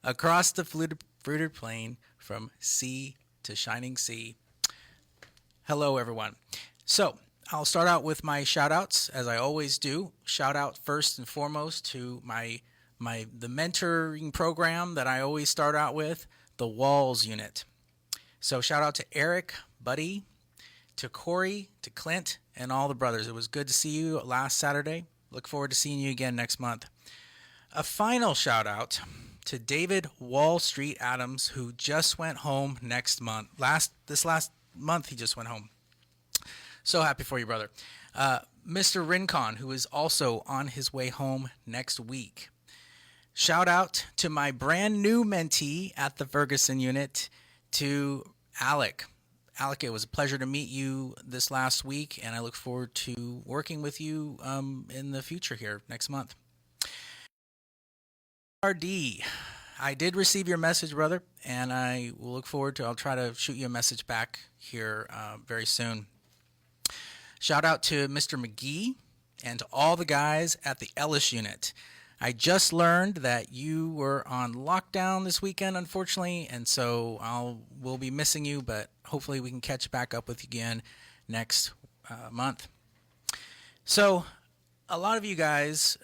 across the fruited plain from sea to shining sea. Hello, everyone. So I'll start out with my shout outs, as I always do. Shout out first and foremost to the mentoring program that I always start out with, the Walls Unit. So shout out to Eric, Buddy, to Corey, to Clint, and all the brothers. It was good to see you last Saturday. Look forward to seeing you again next month. A final shout out to David Wall Street Adams, who just went home next month. This last month, he just went home. So happy for you, brother. Mr. Rincon, who is also on his way home next week. Shout out to my brand new mentee at the Ferguson unit, to Alec. Alec, it was a pleasure to meet you this last week, and I look forward to working with you in the future here next month. RD, I did receive your message, brother, and I will look forward to, I'll try to shoot you a message back here very soon. Shout out to Mr. McGee and to all the guys at the Ellis unit. I just learned that you were on lockdown this weekend, unfortunately, and so we'll be missing you, but hopefully we can catch back up with you again next month. So a lot of you guys,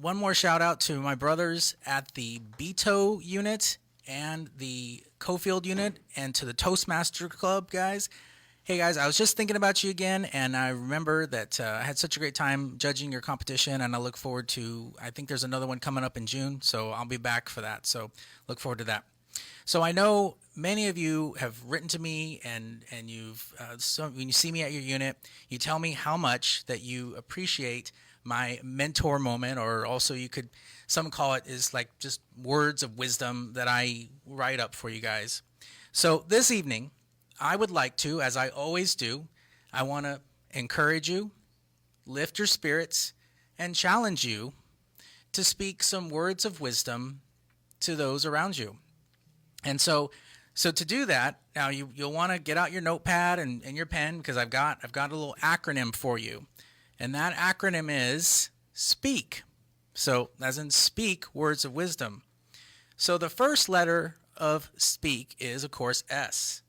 one more shout out to my brothers at the Beto unit and the Cofield unit, and to the Toastmaster Club guys. Hey guys, I was just thinking about you again, and I remember that I had such a great time judging your competition, and I look forward to, I think there's another one coming up in June, so I'll be back for that, so look forward to that. So I know many of you have written to me, and you've when you see me at your unit, you tell me how much that you appreciate my mentor moment, or also some call it is like just words of wisdom that I write up for you guys. So this evening, I would like to, as I always do, I want to encourage you, lift your spirits, and challenge you to speak some words of wisdom to those around you. And so to do that, now you'll want to get out your notepad and your pen, because I've got a little acronym for you. And that acronym is SPEAK. So as in speak words of wisdom. So the first letter of SPEAK is, of course, S.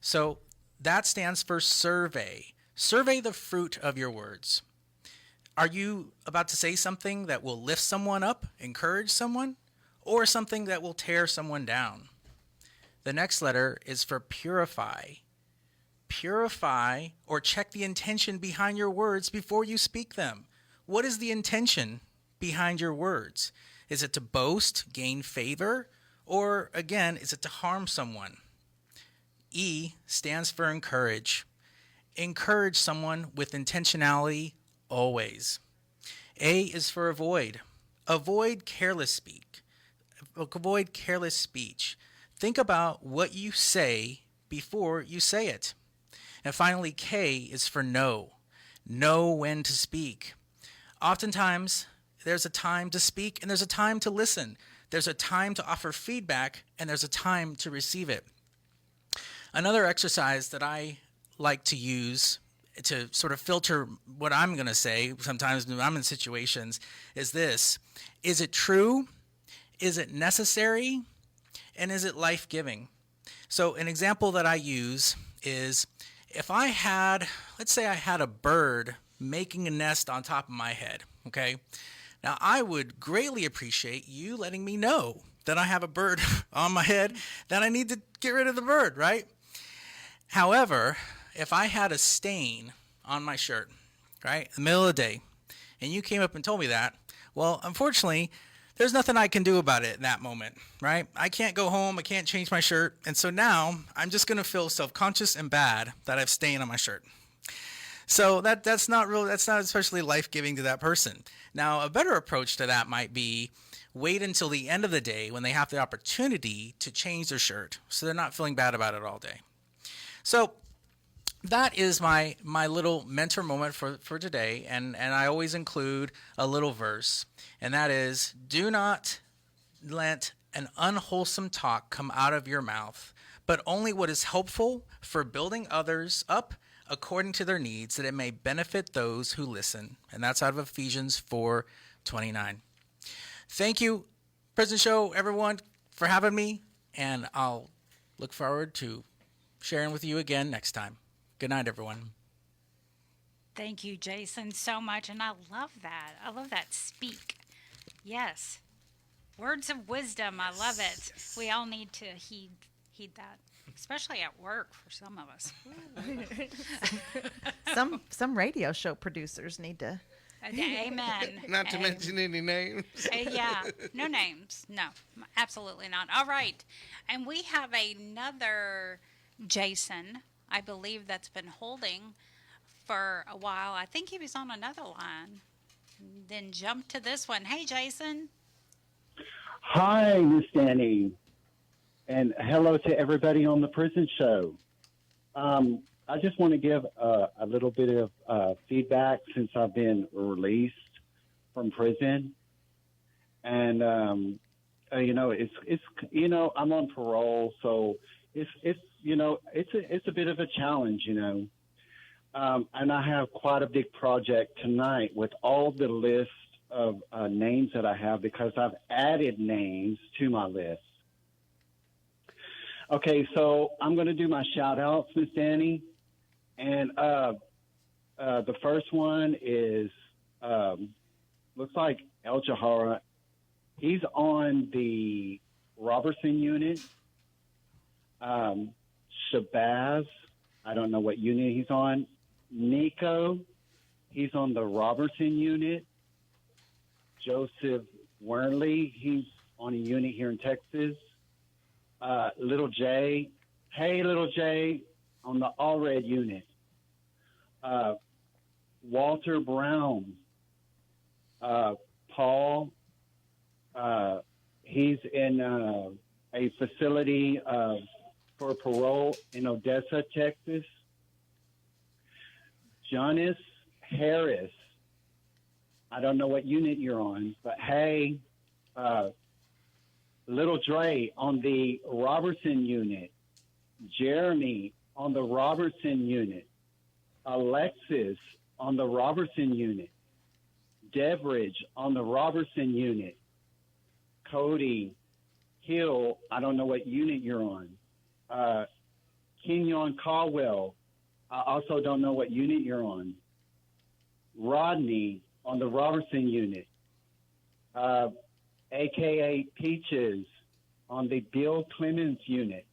So that stands for survey. Survey the fruit of your words. Are you about to say something that will lift someone up, encourage someone, or something that will tear someone down? The next letter is for purify. Purify or check the intention behind your words before you speak them. What is the intention behind your words? Is it to boast, gain favor, or again, is it to harm someone? E stands for encourage. Encourage someone with intentionality always. A is for avoid. Avoid careless speak. Avoid careless speech. Think about what you say before you say it. And finally, K is for know. Know when to speak. Oftentimes, there's a time to speak and there's a time to listen. There's a time to offer feedback and there's a time to receive it. Another exercise that I like to use to sort of filter what I'm going to say sometimes when I'm in situations is this. Is it true? Is it necessary? And is it life-giving? So an example that I use is if I had, let's say I had a bird making a nest on top of my head, okay? Now, I would greatly appreciate you letting me know that I have a bird on my head, that I need to get rid of the bird, right? However, if I had a stain on my shirt, right, in the middle of the day, and you came up and told me that, well, unfortunately, there's nothing I can do about it in that moment, right? I can't go home, I can't change my shirt, and so now I'm just going to feel self-conscious and bad that I've stain on my shirt. So that's not especially life-giving to that person. Now, a better approach to that might be wait until the end of the day when they have the opportunity to change their shirt so they're not feeling bad about it all day. So that is my little mentor moment for today, and I always include a little verse, and that is, do not let an unwholesome talk come out of your mouth, but only what is helpful for building others up according to their needs, that it may benefit those who listen. And that's out of Ephesians 4:29. Thank you, Prison Show, everyone, for having me, and I'll look forward to sharing with you again next time. Good night, everyone. Thank you, Jason, so much. And I love that. I love that speak. Yes. Words of wisdom. I love it. We all need to heed that, especially at work for some of us. Some radio show producers need to. Amen. Not to mention any names. Yeah, no names. No, absolutely not. All right. And we have another Jason, I believe, that's been holding for a while. I think he was on another line. Then jump to this one. Hey, Jason. Hi, Miss Danny. And hello to everybody on the Prison Show. I just want to give a little bit of feedback since I've been released from prison. And, I'm on parole, so it's a bit of a challenge, and I have quite a big project tonight with all the list of names that I have, because I've added names to my list. Okay, so I'm going to do my shout-outs, Miss Danny. And the first one is, looks like El Jahara. He's on the Robertson unit. Shabazz, I don't know what unit he's on. Nico, he's on the Robertson unit. Joseph Wernley, he's on a unit here in Texas. Little J, hey, Little J, on the All Red unit. Walter Brown, Paul, he's in a facility for parole in Odessa, Texas. Jonas Harris, I don't know what unit you're on, but hey, Little Dre on the Robertson unit, Jeremy on the Robertson unit, Alexis on the Robertson unit, Devridge on the Robertson unit, Cody Hill, I don't know what unit you're on, Kenyon Caldwell, I also don't know what unit you're on, Rodney on the Robertson unit, a.k.a. Peaches on the Bill Clemens unit,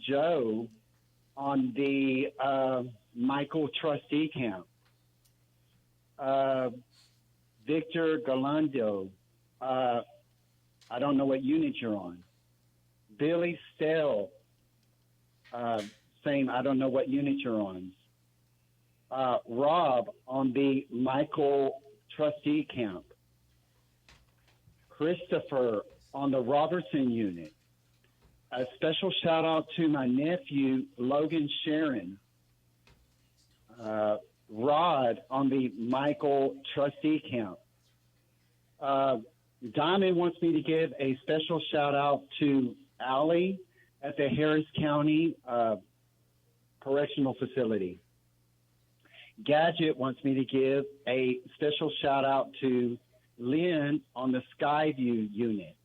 Joe on the Michael Trustee Camp, Victor Galando, I don't know what unit you're on, Billy Stell, same, I don't know what unit you're on, Rob on the Michael Trustee Camp, Christopher on the Robertson unit. A special shout out to my nephew, Logan Sharon. Rod on the Michael Trustee Camp. Diamond wants me to give a special shout out to Allie at the Harris County Correctional Facility. Gadget wants me to give a special shout out to Lynn on the Skyview unit.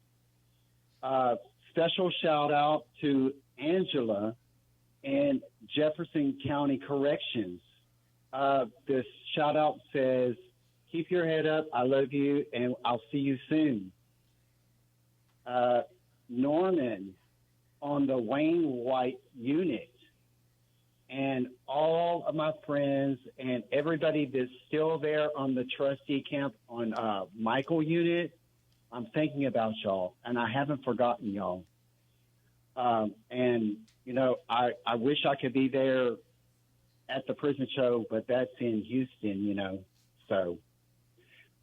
Special shout out to Angela and Jefferson County Corrections. This shout out says, keep your head up. I love you and I'll see you soon. Norman on the Wayne White unit. And all of my friends and everybody that's still there on the trustee camp on Michael unit, I'm thinking about y'all, and I haven't forgotten y'all. And, you know, I wish I could be there at the prison show, but that's in Houston, you know. So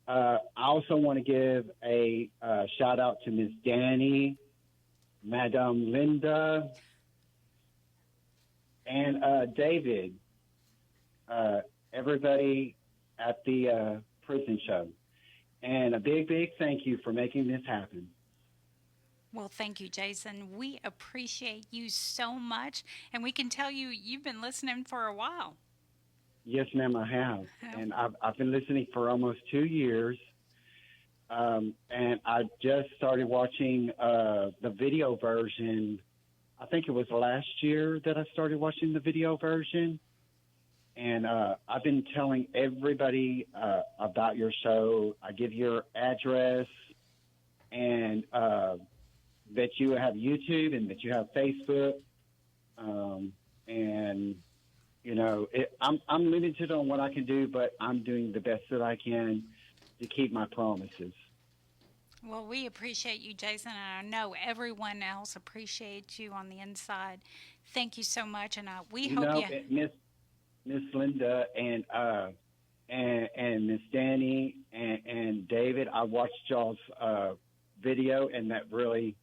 I also want to give a shout out to Miss Danny, Madame Linda, and David, everybody at the prison show. And a big, big thank you for making this happen. Well, thank you, Jason. We appreciate you so much, and we can tell you've been listening for a while. Yes, ma'am, I have. And I've been listening for almost 2 years. And I just started watching the video version. I think it was last year that I started watching the video version. And I've been telling everybody about your show. I give your address and that you have YouTube and that you have Facebook. And, you know, I'm limited on what I can do, but I'm doing the best that I can to keep my promises. Well, we appreciate you, Jason, and I know everyone else appreciates you on the inside. Thank you so much, and we hope you... Miss Linda and Miss Danny and David, I watched y'all's video, and that really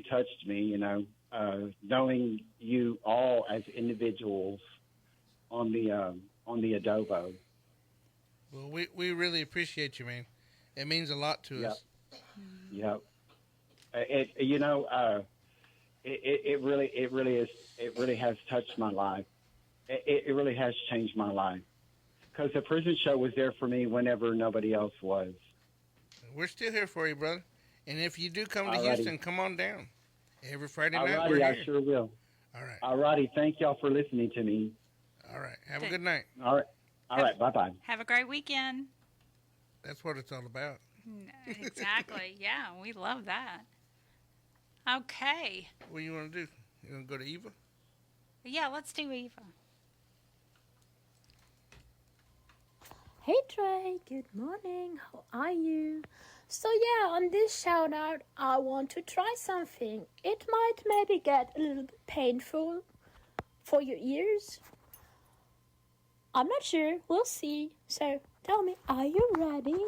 touched me. You know, knowing you all as individuals on the Edovo. Well, we really appreciate you, man. It means a lot to us. Yep. It really has touched my life. It really has changed my life because the prison show was there for me whenever nobody else was. We're still here for you, brother. And if you do come to Houston, come on down. Every Friday night, Alrighty, we're here. I sure will. All right. Alrighty, thank y'all for listening to me. All right. Have a good night. All right. Bye-bye. Have a great weekend. That's what it's all about. Exactly. Yeah, we love that. Okay. What do you want to do? You want to go to Eva? Yeah, let's do Eva. Hey Trey, good morning. How are you? So yeah, on this shout out, I want to try something. It might maybe get a little bit painful for your ears. I'm not sure. We'll see. So tell me, are you ready?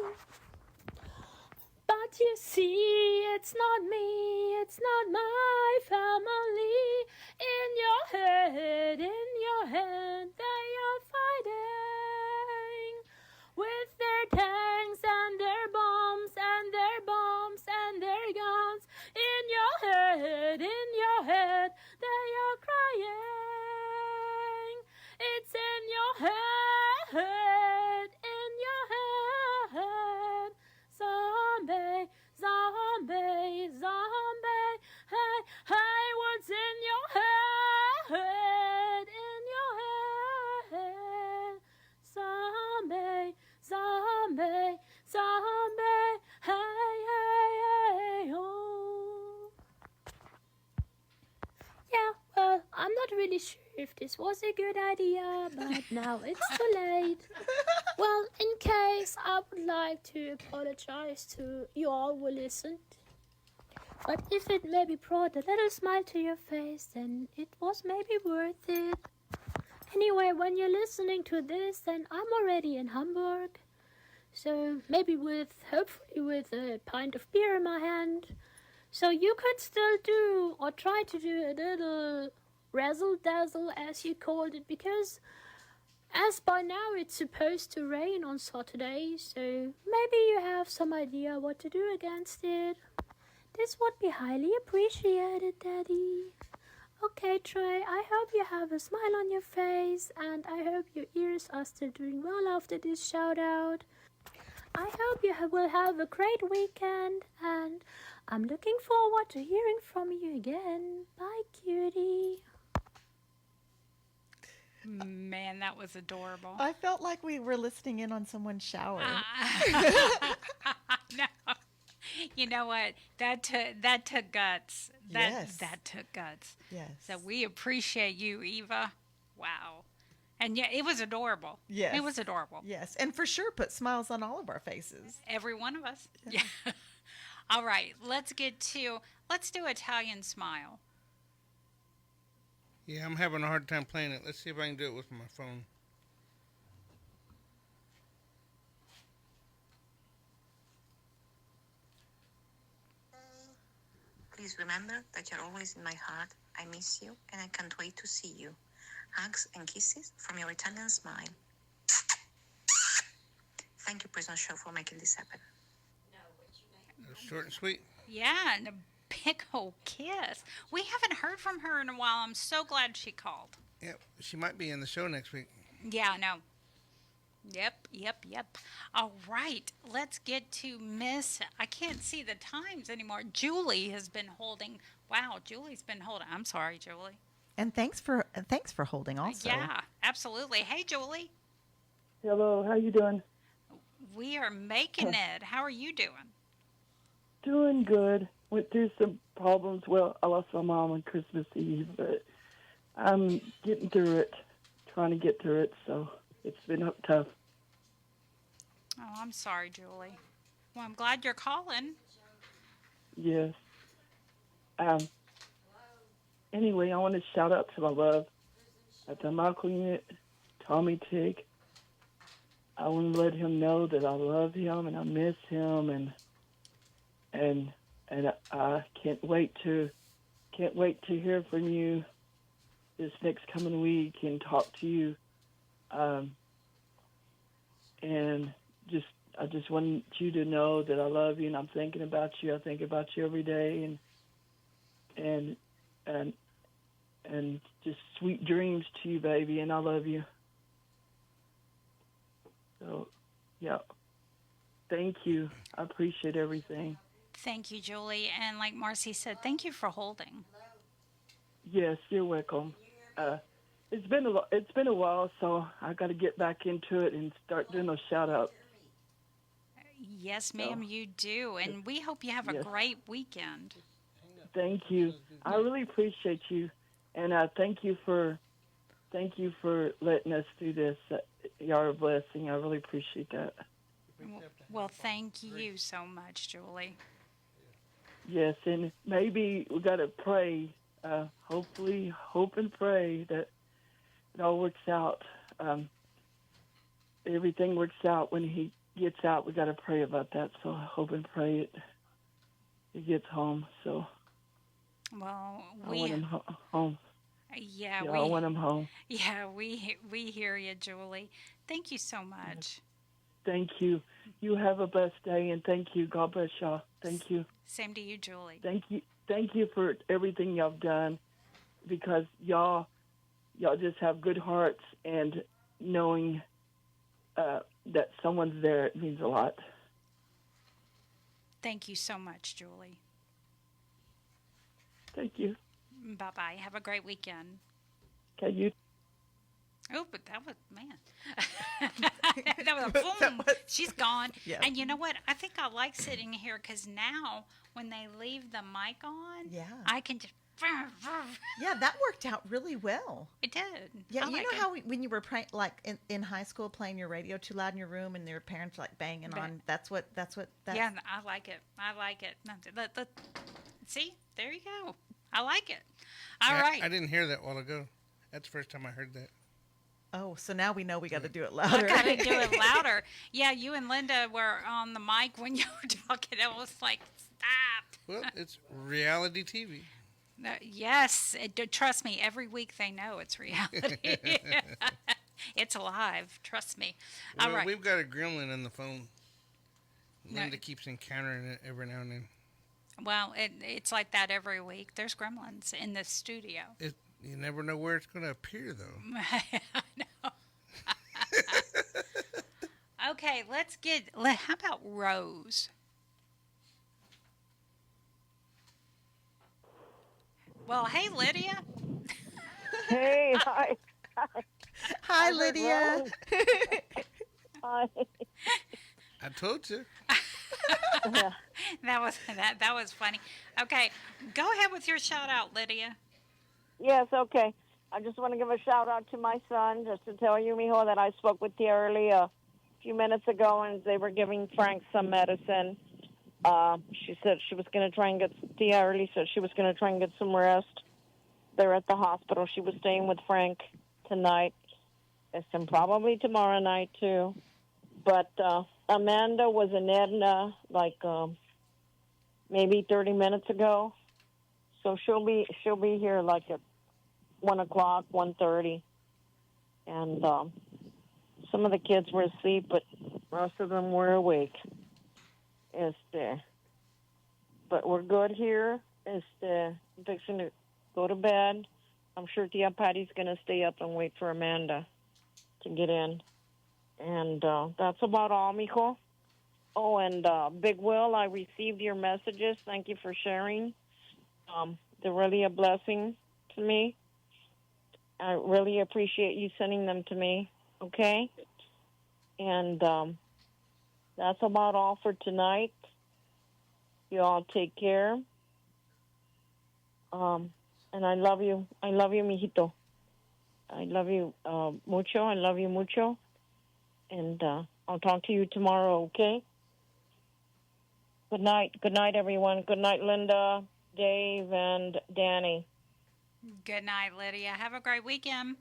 But you see, it's not me, it's not my family. In your head, they are fighting with their tanks and their bombs head. They are crying. It's in your head, in your head. Zombie, zombie, zombie. Hey, hey, what's in your head, in your head? Zombie, zombie, zombie. Hey, hey, hey, oh. Yeah, well, I'm not really sure if this was a good idea, but now it's too late. Well, in case, I would like to apologize to you all who listened. But if it maybe brought a little smile to your face, then it was maybe worth it. Anyway, when you're listening to this, then I'm already in Hamburg. So maybe hopefully with a pint of beer in my hand. So you could still do, or try to do a little razzle-dazzle, as you called it, because as by now it's supposed to rain on Saturday, so maybe you have some idea what to do against it. This would be highly appreciated, Daddy. Okay, Trey, I hope you have a smile on your face, and I hope your ears are still doing well after this shout-out. I hope you will have a great weekend, and I'm looking forward to hearing from you again. Bye, cutie. Man, that was adorable. I felt like we were listening in on someone's shower. No. You know what? That took guts. Yes. That took guts. Yes. So we appreciate you, Eva. Wow. And yeah, it was adorable. Yes. It was adorable. Yes, and for sure put smiles on all of our faces. Every one of us. Yeah. All right, let's do Italian Smile. Yeah, I'm having a hard time playing it. Let's see if I can do it with my phone. Please remember that you're always in my heart. I miss you, and I can't wait to see you. Hugs and kisses from your Italian Smile. Thank you, PrisonShow, for making this happen. Short and sweet. Yeah, and a big old kiss. We haven't heard from her in a while. I'm so glad she called. Yeah, she might be in the show next week. Yeah, I know. Yep. All right, let's get to Miss, I can't see the times anymore. Julie has been holding. Wow, Julie's been holding. I'm sorry, Julie. And thanks for holding also. Yeah, absolutely. Hey, Julie. Hello, how you doing? We are making it. How are you doing? Doing good. Went through some problems. Well, I lost my mom on Christmas Eve, but I'm getting through it, trying to get through it, so it's been tough. Oh, I'm sorry, Julie. Well, I'm glad you're calling. Yes. Anyway, I want to shout out to my love at the Michael unit, Tommy Tig. I want to let him know that I love him and I miss him, and I can't wait to hear from you this next coming week and talk to you. And I just want you to know that I love you and I'm thinking about you. I think about you every day, and just sweet dreams to you, baby, and I love you. So, yeah. Thank you. I appreciate everything. Thank you, Julie. And like Marci said, thank you for holding. Yes, you're welcome. It's been a while, so I got to get back into it and start doing those shout-outs. Yes, ma'am, you do. And we hope you have a great weekend. Thank you. I really appreciate you, and thank you for letting us do this. You're a blessing. I really appreciate that. Well, thank you so much, Julie. Yes, and maybe we got to pray. Hopefully, hope and pray that it all works out. Everything works out when he gets out. We got to pray about that. So hope and pray he gets home. So. Well, I want him home. Yeah, I want him home. Yeah, we hear you, Julie. Thank you so much. Thank you. You have a blessed day, and thank you. God bless y'all. Thank you. Same to you, Julie. Thank you for everything y'all have done, because y'all just have good hearts, and knowing that someone's there, it means a lot. Thank you so much, Julie. Thank you. Bye-bye. Have a great weekend. Okay, you. Oh, but that was, man. that was boom. She's gone. Yeah. And you know what? I think I like sitting here because now when they leave the mic on, I can just. Yeah, that worked out really well. It did. Yeah, I you like know it. how when you were in high school playing your radio too loud in your room and your parents were like banging on. That's what. Yeah, I like it. I like it. See, there you go. I like it. All right. I didn't hear that a while ago. That's the first time I heard that. Oh, so now we know we got to do it louder. I got to do it louder. Yeah, you and Linda were on the mic when you were talking. It was like, stop. Well, it's reality TV. Yes, trust me. Every week they know it's reality. It's alive. Trust me. Well, All right. We've got a gremlin on the phone. Linda keeps encountering it every now and then. Well, it's like that every week. There's gremlins in the studio. You never know where it's going to appear, though. I know. Okay, how about Rose? Well, hey, Lydia. Hey, hi. Hi, Lydia. Hi. I told you. That was funny. Okay, go ahead with your shout out, Lydia. Yes, okay. I just want to give a shout out to my son, just to tell you, mijo, that I spoke with Tia early a few minutes ago, and they were giving Frank some medicine. She said she was going to try and Tia early said she was going to try and get some rest. They're at the hospital. She was staying with Frank tonight, and probably tomorrow night too. But Amanda was in Edna maybe 30 minutes ago, so she'll be here like at 1:00, 1:30, and some of the kids were asleep, but most of them were awake. But we're good here. Fixing to go to bed. I'm sure Tia Patty's going to stay up and wait for Amanda to get in. And that's about all, mijo. Oh, and Big Will, I received your messages. Thank you for sharing. They're really a blessing to me. I really appreciate you sending them to me, okay? And that's about all for tonight. You all take care. And I love you. I love you, mijito. I love you mucho. I love you mucho. And I'll talk to you tomorrow, okay? Good night. Good night, everyone. Good night, Linda, Dave, and Danny. Good night, Lydia. Have a great weekend.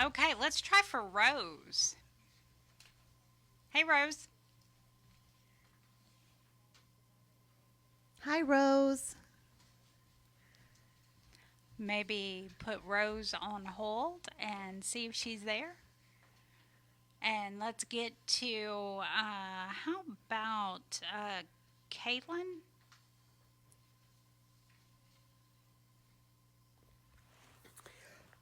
Okay, let's try for Rose. Hey, Rose. Hi, Rose. Maybe put Rose on hold and see if she's there. And let's get to, how about Caitlin?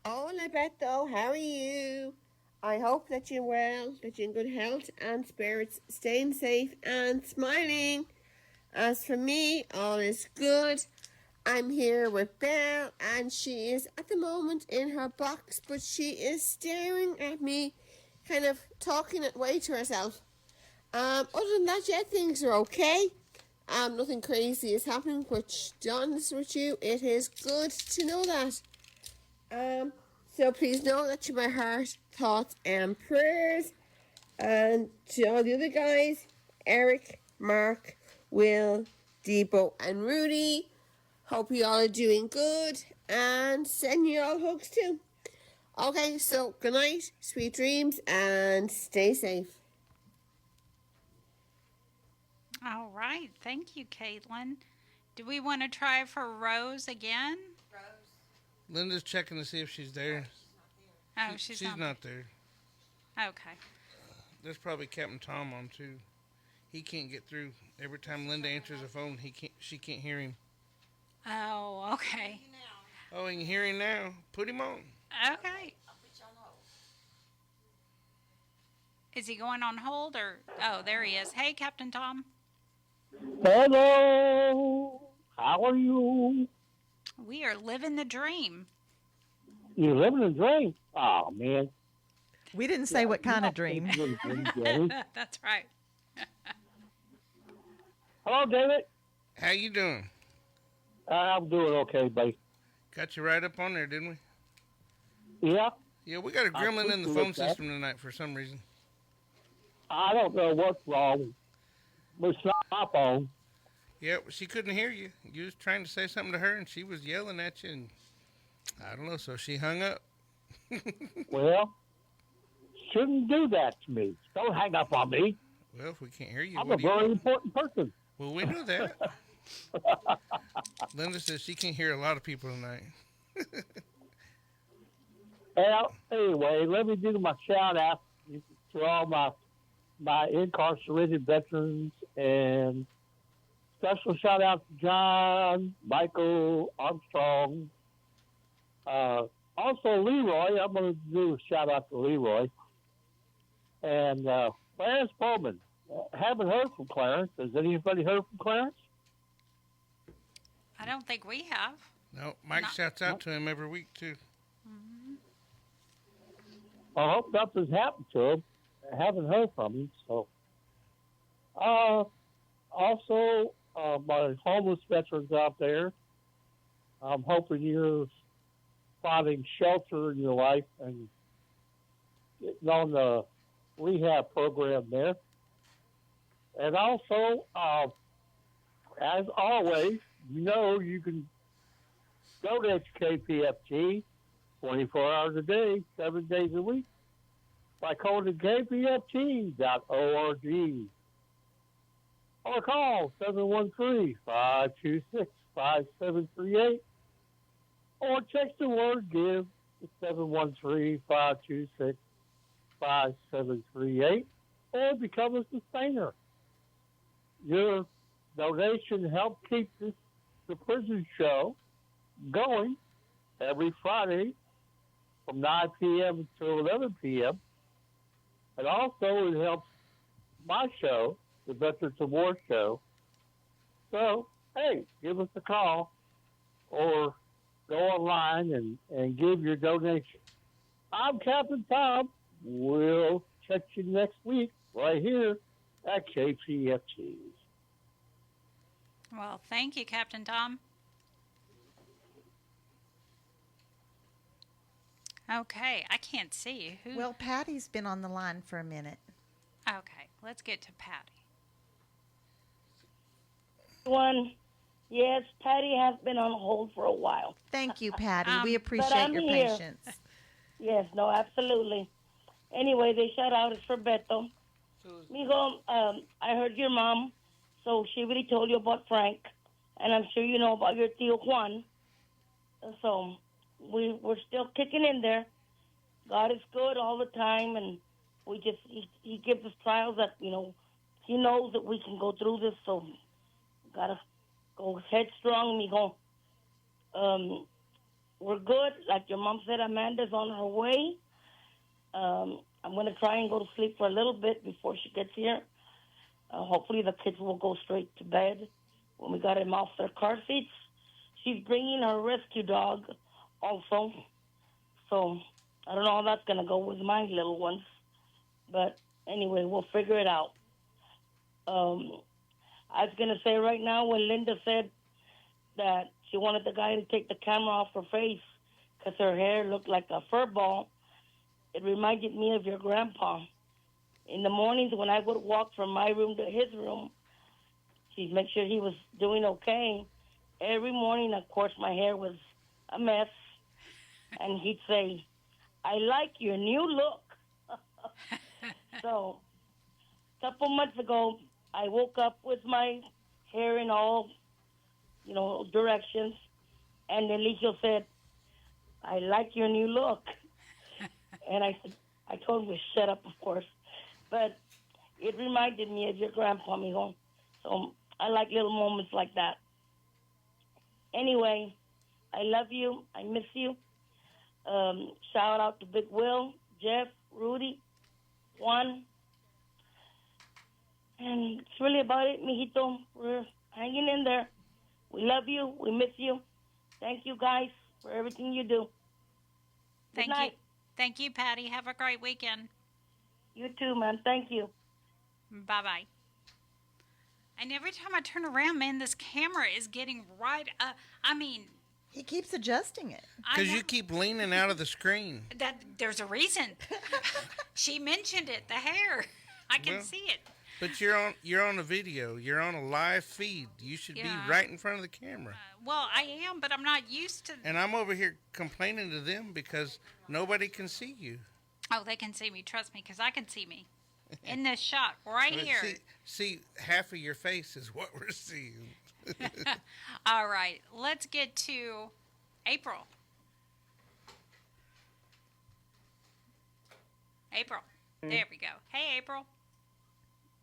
Hola, Beto. How are you? I hope that you're well, that you're in good health and spirits, staying safe and smiling. As for me, all is good. I'm here with Belle, and she is at the moment in her box, but she is staring at me, kind of talking away to herself. Other than that, yeah, things are okay. Nothing crazy is happening, which, to be honest with you, it is good to know that. So please know that you're my heart, thoughts, and prayers. And to all the other guys, Eric, Mark, Will, Debo, and Rudy, hope you all are doing good, and send you all hugs too. Okay, so good night, sweet dreams, and stay safe. All right. Thank you, Caitlin. Do we want to try for Rose again? Linda's checking to see if she's there. Oh, she's not there. Okay. There's probably Captain Tom on too. He can't get through. Every time Linda answers the phone, she can't hear him. Oh, okay. Oh, you can hear him now. Put him on. Okay. Is he going on hold or? Oh, there he is. Hey, Captain Tom. Hello. How are you? We are living the dream. You living a dream? Oh, man. We didn't say what kind of dream. That's right. Hello, David. How you doing? I'm doing okay, buddy. Got you right up on there, didn't we? Yeah. Yeah, we got a gremlin in the phone system tonight for some reason. I don't know what's wrong. It's not my phone. Yeah, she couldn't hear you. You was trying to say something to her, and she was yelling at you, and I don't know, so she hung up. Well, shouldn't do that to me. Don't hang up on me. Well, if we can't hear you, I'm a very important person. Well, we know that. Linda says she can't hear a lot of people tonight. Well, anyway, let me do my shout out to all my incarcerated veterans, and special shout out to John, Michael, Armstrong, also Leroy. I'm going to do a shout out to Leroy. And Clarence Bowman. Haven't heard from Clarence. Has anybody heard from Clarence? I don't think we have. No, Mike shouts out to him every week, too. Mm-hmm. I hope nothing's happened to him. I haven't heard from him. So, also, my homeless veterans out there, I'm hoping you're finding shelter in your life and getting on the rehab program there. And also, as always, you can donate to KPFT 24 hours a day, 7 days a week by calling kpft.org or call 713-526-5738 or text the word GIVE to 713-526-5738 or become a sustainer. Your donation helps keep the prison show going every Friday from 9 p.m. until 11 p.m. And also it helps my show, the Veterans of War Show. So, hey, give us a call or go online and give your donation. I'm Captain Tom. We'll check you next week right here at KPFT. Well, thank you, Captain Tom. Okay, I can't see who. Well, Patty's been on the line for a minute. Okay, let's get to Patty. Yes, Patty has been on hold for a while. Thank you, Patty. We But appreciate I'm your here. patience. Yes, no, absolutely. Anyway, the shout out is for Beto. Migo, I heard your mom, so she really told you about Frank, and I'm sure you know about your Tio Juan. So we're still kicking in there. God is good all the time, and he gives us trials that, he knows that we can go through this, so gotta go headstrong, mijo. We're good. Like your mom said, Amanda's on her way. I'm going to try and go to sleep for a little bit before she gets here. Hopefully the kids will go straight to bed when we got them off their car seats. She's bringing her rescue dog also. So I don't know how that's going to go with my little ones. But anyway, we'll figure it out. I was going to say right now when Linda said that she wanted the guy to take the camera off her face because her hair looked like a fur ball, it reminded me of your grandpa. In the mornings when I would walk from my room to his room, she'd make sure he was doing okay. Every morning, of course, my hair was a mess. And he'd say, I like your new look. So a couple months ago, I woke up with my hair in all, directions. And Eligio said, I like your new look. And I told him to shut up, of course. But it reminded me of your grandpa, mijo. So I like little moments like that. Anyway, I love you. I miss you. Shout out to Big Will, Jeff, Rudy, Juan. And it's really about it, mijito. We're hanging in there. We love you. We miss you. Thank you, guys, for everything you do. Good Thank night. you. Thank you, Patty. Have a great weekend. You too, man. Thank you. Bye-bye. And every time I turn around, man, this camera is getting right up. I mean, he keeps adjusting it. Because you keep leaning out of the screen. There's a reason. She mentioned it, the hair. I can Well, see it. But you're on a video. You're on a live feed. You should be right in front of the camera. Well, I am, but I'm not used to. And I'm over here complaining to them because nobody can see you. Oh, they can see me. Trust me, because I can see me in this shot right But here. See, half of your face is what we're seeing. All right, let's get to April. April. There we go. Hey, April.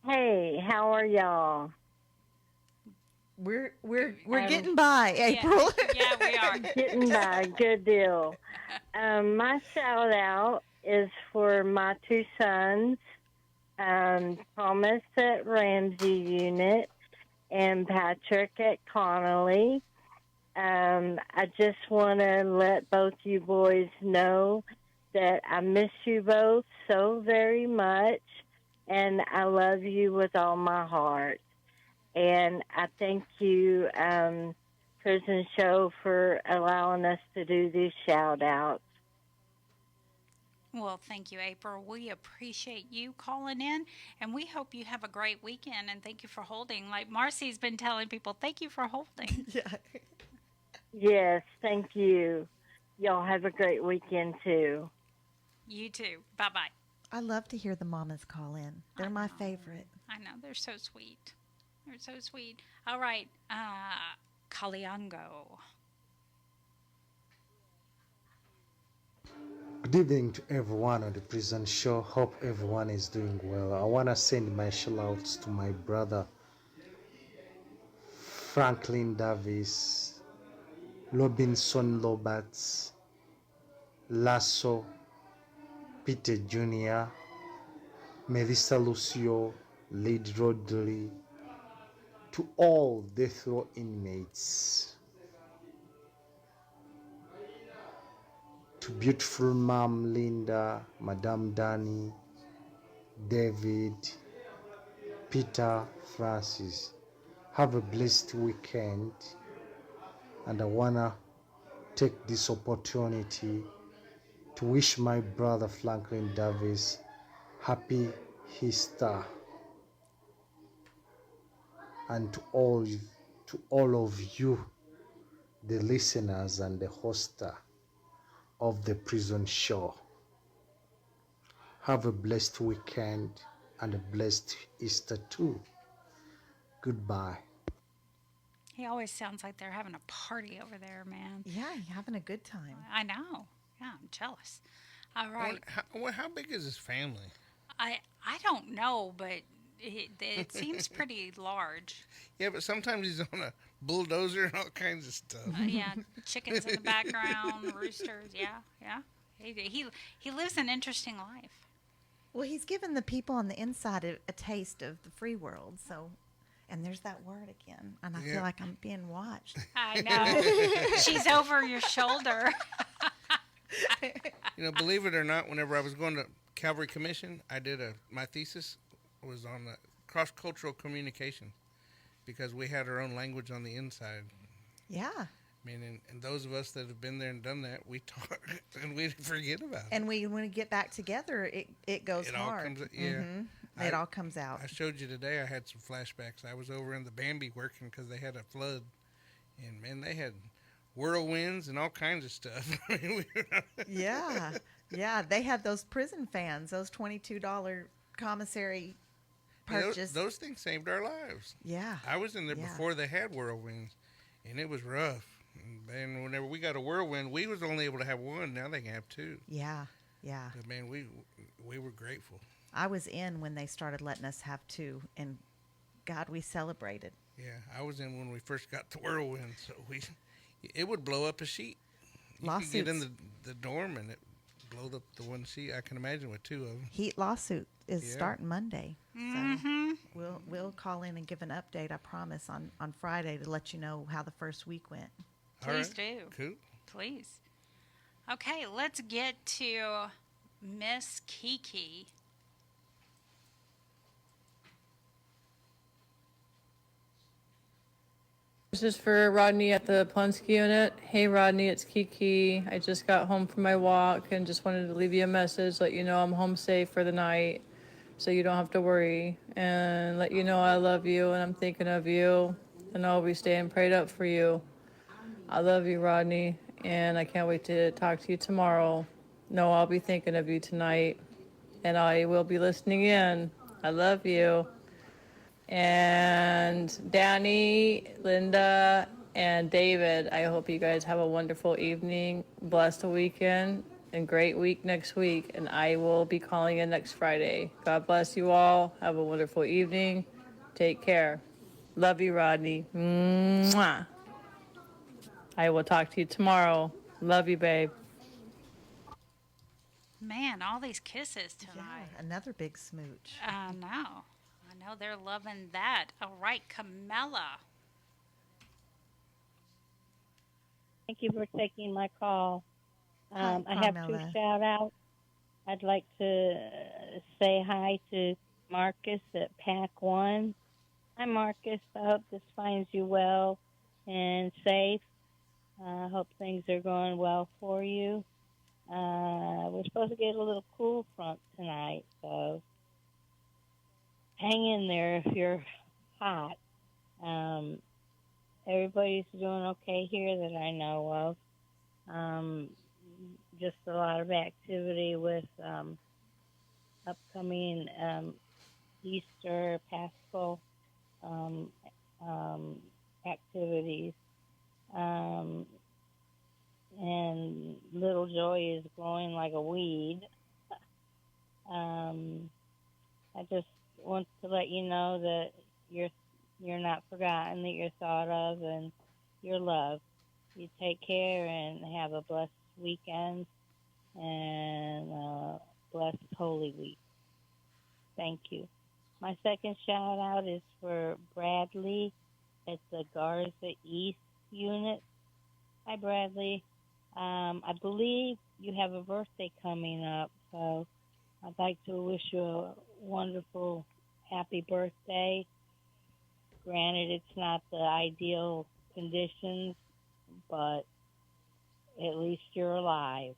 Hey, how are y'all? We're getting by, April. Yeah, we are. Getting by. Good deal. My shout out is for my two sons, Thomas at Ramsey Unit and Patrick at Connolly. I just want to let both you boys know that I miss you both so very much, and I love you with all my heart. And I thank you, Prison Show, for allowing us to do these shout-outs. Well, thank you, April. We appreciate you calling in, and we hope you have a great weekend, and thank you for holding. Like Marci's been telling people, thank you for holding. Yes, thank you. Y'all have a great weekend, too. You too. Bye-bye. I love to hear the mamas call in. They're my favorite. I know. They're so sweet. They're so sweet. All right. Kaliango. Good evening to everyone on the Prison Show. Hope everyone is doing well. I want to send my shout-outs to my brother Franklin Davis, Robinson Roberts, Lasso, Peter Jr., Melissa Lucio, Lady Rodley, to all death row inmates, to beautiful Mom Linda, Madame Danny, David, Peter, Francis. Have a blessed weekend, and I wanna take this opportunity to wish my brother Franklin Davis happy Easter, and to all of you, the listeners and the hoster of the Prison Show. Have a blessed weekend and a blessed Easter too. Goodbye. He always sounds like they're having a party over there, man. Yeah, you're having a good time. I know. Yeah, I'm jealous. All right. How big is his family? I don't know, but it seems pretty large. Yeah, but sometimes he's on a bulldozer and all kinds of stuff. Yeah, chickens in the background, roosters. Yeah. He lives an interesting life. Well, he's given the people on the inside a taste of the free world, so... And there's that word again, and I feel like I'm being watched. I know. She's over your shoulder. You know, believe it or not, whenever I was going to Calvary Commission, I did my thesis was on cross-cultural communication, because we had our own language on the inside. Yeah. I mean, and those of us that have been there and done that, we talk and we forget about it. And when we get back together, it goes hard. All comes, yeah. Mm-hmm. It all comes out. I showed you today. I had some flashbacks. I was over in the Bambi working because they had a flood, and man, they had whirlwinds and all kinds of stuff. Yeah. They had those prison fans, those $22 commissary purchase. Those things saved our lives. Yeah. I was in there before they had whirlwinds, and it was rough. And whenever we got a whirlwind, we was only able to have one. Now they can have two. Yeah. But man, we were grateful. I was in when they started letting us have two, and God, we celebrated. Yeah, I was in when we first got the whirlwind, so It would blow up a sheet. You could get in Lawsuits. the dorm and it blow up the one sheet. I can imagine with two of them. Heat lawsuit is Yeah. starting Monday. Mm-hmm. So we'll call in and give an update, I promise, on Friday to let you know how the first week went. Please do. Cool. Please. Okay, let's get to Miss Kiki. This is for Rodney at the Plensky unit. Hey Rodney, it's Kiki. I just got home from my walk and just wanted to leave you a message, let you know I'm home safe for the night so you don't have to worry, and let you know I love you and I'm thinking of you and I'll be staying prayed up for you. I love you, Rodney, and I can't wait to talk to you tomorrow. No, I'll be thinking of you tonight and I will be listening in. I love you. And Danny, Linda, and David, I hope you guys have a wonderful evening, blessed weekend, and great week next week. And I will be calling in next Friday. God bless you all. Have a wonderful evening. Take care. Love you, Rodney. Mwah. I will talk to you tomorrow. Love you, babe. Man, all these kisses tonight. Yeah, another big smooch. I know. I know they're loving that. All right, Camilla. Thank you for taking my call. Hi, I have two Carmela. shout outs. I'd like to say hi to Marcus at Pack One. Hi, Marcus. I hope this finds you well and safe. I hope things are going well for you. We're supposed to get a little cool front tonight, so hang in there if you're hot. Everybody's doing okay here that I know of. Just a lot of activity with upcoming Easter, Paschal activities. And little Joy is growing like a weed. I just want to let you know that you're not forgotten, that you're thought of, and you're loved. You take care and have a blessed weekend and a blessed Holy Week. Thank you. My second shout out is for Bradley at the Garza East unit. Hi, Bradley. I believe you have a birthday coming up, so I'd like to wish you a wonderful, happy birthday. Granted, it's not the ideal conditions, but at least you're alive.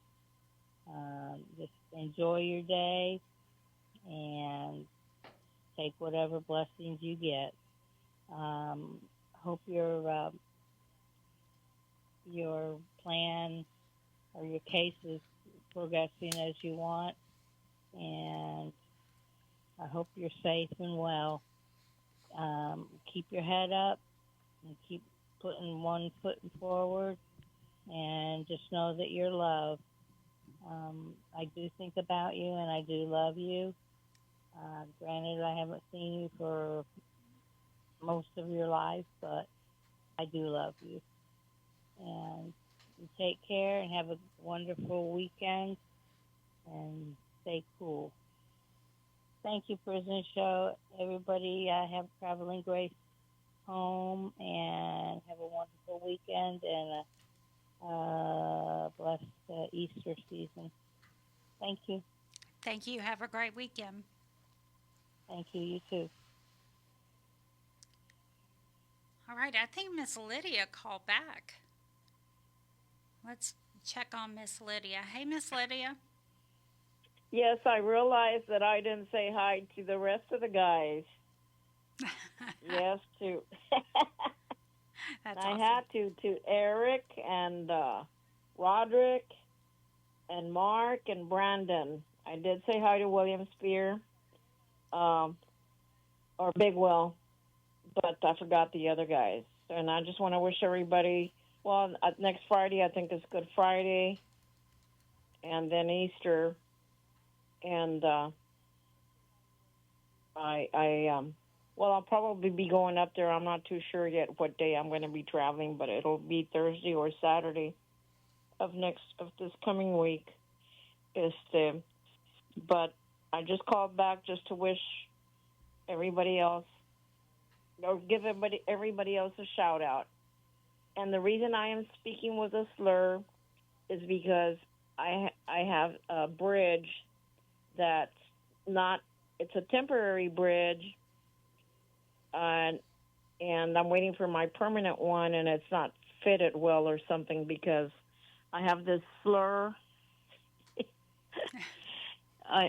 Just enjoy your day and take whatever blessings you get. Hope your plan or your case is progressing as you want, and I hope you're safe and well. Keep your head up and keep putting one foot forward, and just know that you're loved. I do think about you and I do love you. Granted, I haven't seen you for most of your life, but I do love you. And you take care and have a wonderful weekend and stay cool. Thank you, Prison Show. Everybody, have traveling grace home and have a wonderful weekend and a blessed Easter season. Thank you. Thank you. Have a great weekend. Thank you. You too. All right, I think Miss Lydia called back. Let's check on Miss Lydia. Hey, Miss Lydia. Yes, I realized that I didn't say hi to the rest of the guys. Yes, to That's I awesome. had to Eric and Roderick and Mark and Brandon. I did say hi to William Spear or Bigwell, but I forgot the other guys. And I just want to wish everybody, well, next Friday I think is Good Friday, and then Easter. And I Well, I'll probably be going up there. I'm not too sure yet what day I'm going to be traveling, but it'll be Thursday or Saturday of this coming week. But I just called back just to wish everybody else, or give everybody else a shout out. And the reason I am speaking with a slur is because I have a bridge that's not. It's a temporary bridge, and I'm waiting for my permanent one, and it's not fitted well or something because I have this slur.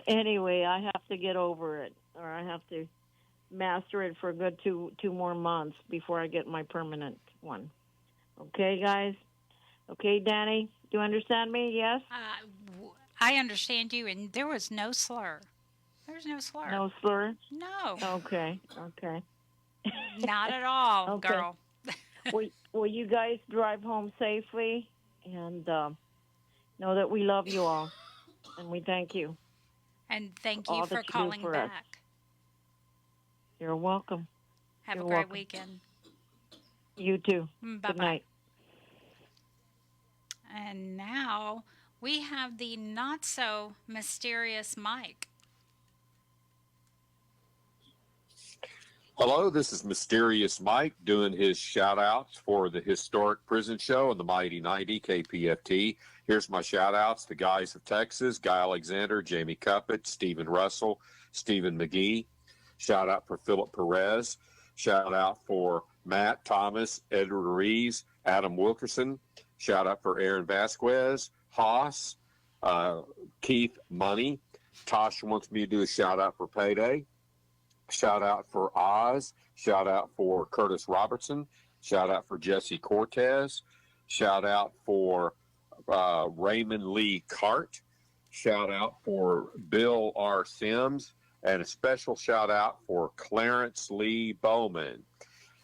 Anyway, I have to get over it, or I have to master it for a good two more months before I get my permanent one. Okay, guys? Okay, Danny? Do you understand me? Yes? I understand you, and there was no slur. There's no slur. No slur? No. Okay. Not at all, Okay. girl. Will you guys drive home safely? And know that we love you all, and we thank you. And thank all you for that you do calling for back. us. You're welcome. Have You're a great welcome. weekend. You too. Bye-bye. Good night. And now we have the not so mysterious Mike. Hello, this is Mysterious Mike doing his shout outs for the historic prison show and the Mighty 90 KPFT. Here's my shout outs to Guys of Texas, Guy Alexander, Jamie Cuppett, Stephen Russell, Stephen McGee. Shout out for Philip Perez. Shout out for Matt Thomas, Edward Reeves, Adam Wilkerson. Shout out for Aaron Vasquez, Haas, Keith Money. Tasha wants me to do a shout out for Payday. Shout out for Oz. Shout out for Curtis Robertson. Shout out for Jesse Cortez. Shout out for Raymond Lee Cart. Shout out for Bill R. Sims. And a special shout out for Clarence Lee Bowman.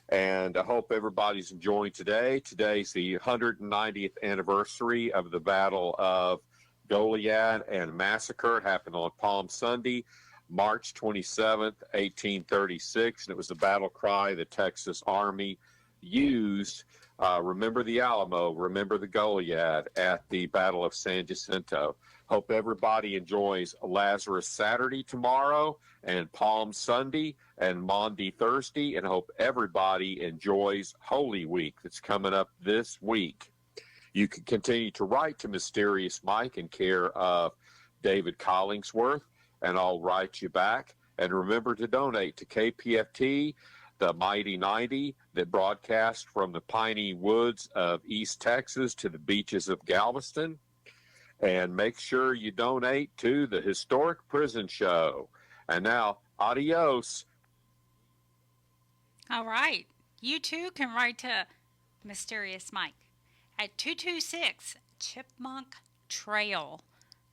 And I hope everybody's enjoying today. Today's the 190th anniversary of the Battle of Goliad and Massacre. It happened on Palm Sunday, March 27th, 1836, and it was the battle cry the Texas Army used. Remember the Alamo, remember the Goliad at the Battle of San Jacinto. Hope everybody enjoys Lazarus Saturday tomorrow and Palm Sunday and Maundy Thursday, and hope everybody enjoys Holy Week that's coming up this week. You can continue to write to Mysterious Mike in care of David Collingsworth, and I'll write you back. And remember to donate to KPFT, the Mighty 90 that broadcasts from the piney woods of East Texas to the beaches of Galveston. And make sure you donate to the Historic Prison Show. And now, adios. All right. You too can write to Mysterious Mike at 226 Chipmunk Trail.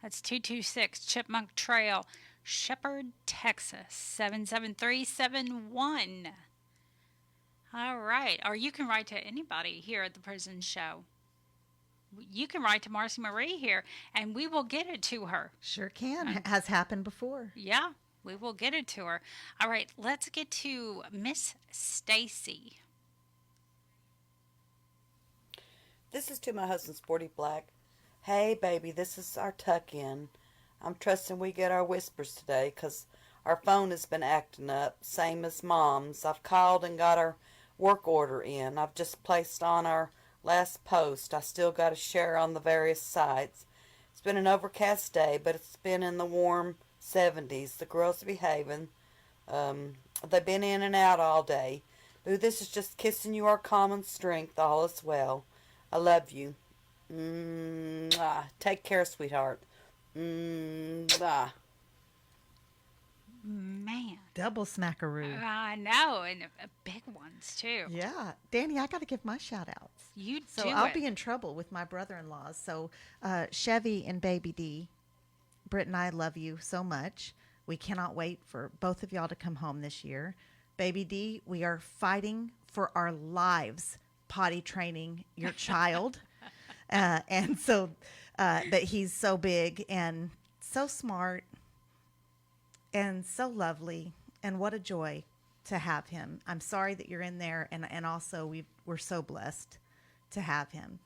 That's 226 Chipmunk Trail, Shepherd, Texas, 77371. All right. Or you can write to anybody here at the Prison Show. You can write to Marci Marie here, and we will get it to her. Sure can. Has happened before. Yeah, we will get it to her. All right, let's get to Miss Stacy. This is to my husband, Sporty Black. Hey, baby, this is our tuck-in. I'm trusting we get our whispers today because our phone has been acting up, same as Mom's. I've called and got our work order in. I've just placed on our last post. I still got to share on the various sites. It's been an overcast day, but it's been in the warm 70s. The girls are behaving. They've been in and out all day. Boo, this is just kissing you our common strength. All is well. I love you. Take care, sweetheart. Man. Double smackaroo. I know, and big ones, too. Yeah. Danny, I got to give my shout-outs. You So do I'll it. be in trouble with my brother-in-laws. So Chevy and Baby D, Britt and I love you so much. We cannot wait for both of y'all to come home this year. Baby D, we are fighting for our lives potty training your child. And so that he's so big and so smart and so lovely. And what a joy to have him. I'm sorry that you're in there, and also we're so blessed to have him.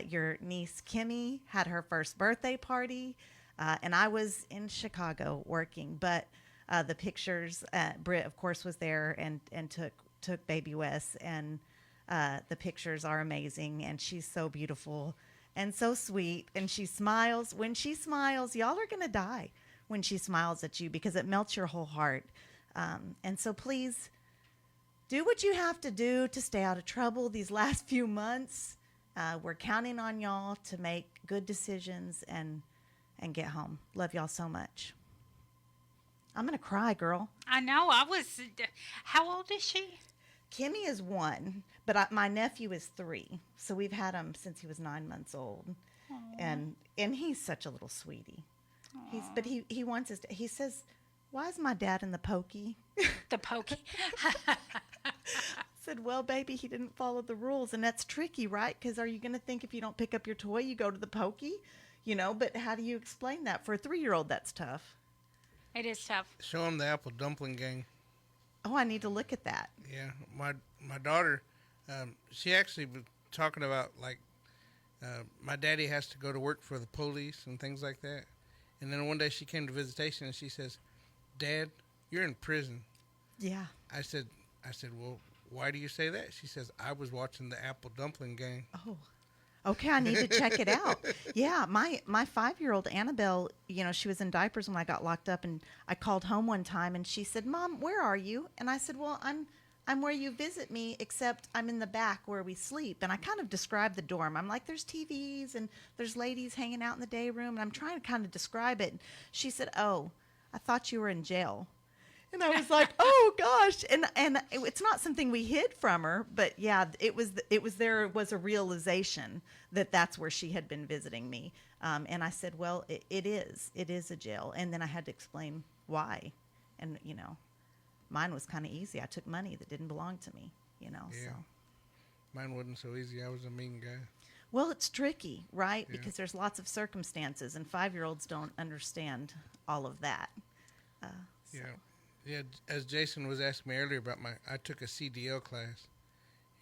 Your niece Kimmy had her first birthday party, and I was in Chicago working, but the pictures, Britt, of course, was there and took baby Wes, and the pictures are amazing, and she's so beautiful and so sweet, and she smiles. When she smiles, y'all are going to die when she smiles at you because it melts your whole heart. And so please do what you have to do to stay out of trouble these last few months. We're counting on y'all to make good decisions and get home. Love y'all so much. I'm going to cry, girl. I know. How old is she? Kimmy is 1, but my nephew is 3. So we've had him since he was 9 months old. And he's such a little sweetie. But he wants us. He says, "Why is my dad in the pokey?" The pokey. I said, "Well, baby, he didn't follow the rules, and that's tricky, right? Because are you going to think if you don't pick up your toy, you go to the pokey, But how do you explain that for a 3-year-old? That's tough. It is tough. Show him the apple dumpling gang. Oh, I need to look at that. Yeah, my daughter, she actually was talking about my daddy has to go to work for the police and things like that. And then one day she came to visitation and she says, "Dad, you're in prison." Yeah. I said, "Well, why do you say that?" She says, "I was watching the apple dumpling gang." Oh. Okay, I need to check it out. Yeah, my 5-year-old Annabelle, she was in diapers when I got locked up, and I called home one time, and she said, "Mom, where are you?" And I said, "Well, I'm where you visit me, except I'm in the back where we sleep." And I kind of described the dorm. I'm like, there's TVs, and there's ladies hanging out in the day room, and I'm trying to kind of describe it. And she said, "Oh, I thought you were in jail." And I was like, "Oh gosh!" And it's not something we hid from her, but yeah, it was a realization that that's where she had been visiting me. And I said, "Well, it is a jail." And then I had to explain why. And mine was kind of easy. I took money that didn't belong to me. Yeah. So. Mine wasn't so easy. I was a mean guy. Well, it's tricky, right? Yeah. Because there's lots of circumstances, and 5-year-olds don't understand all of that. Yeah, as Jason was asking me earlier about I took a CDL class,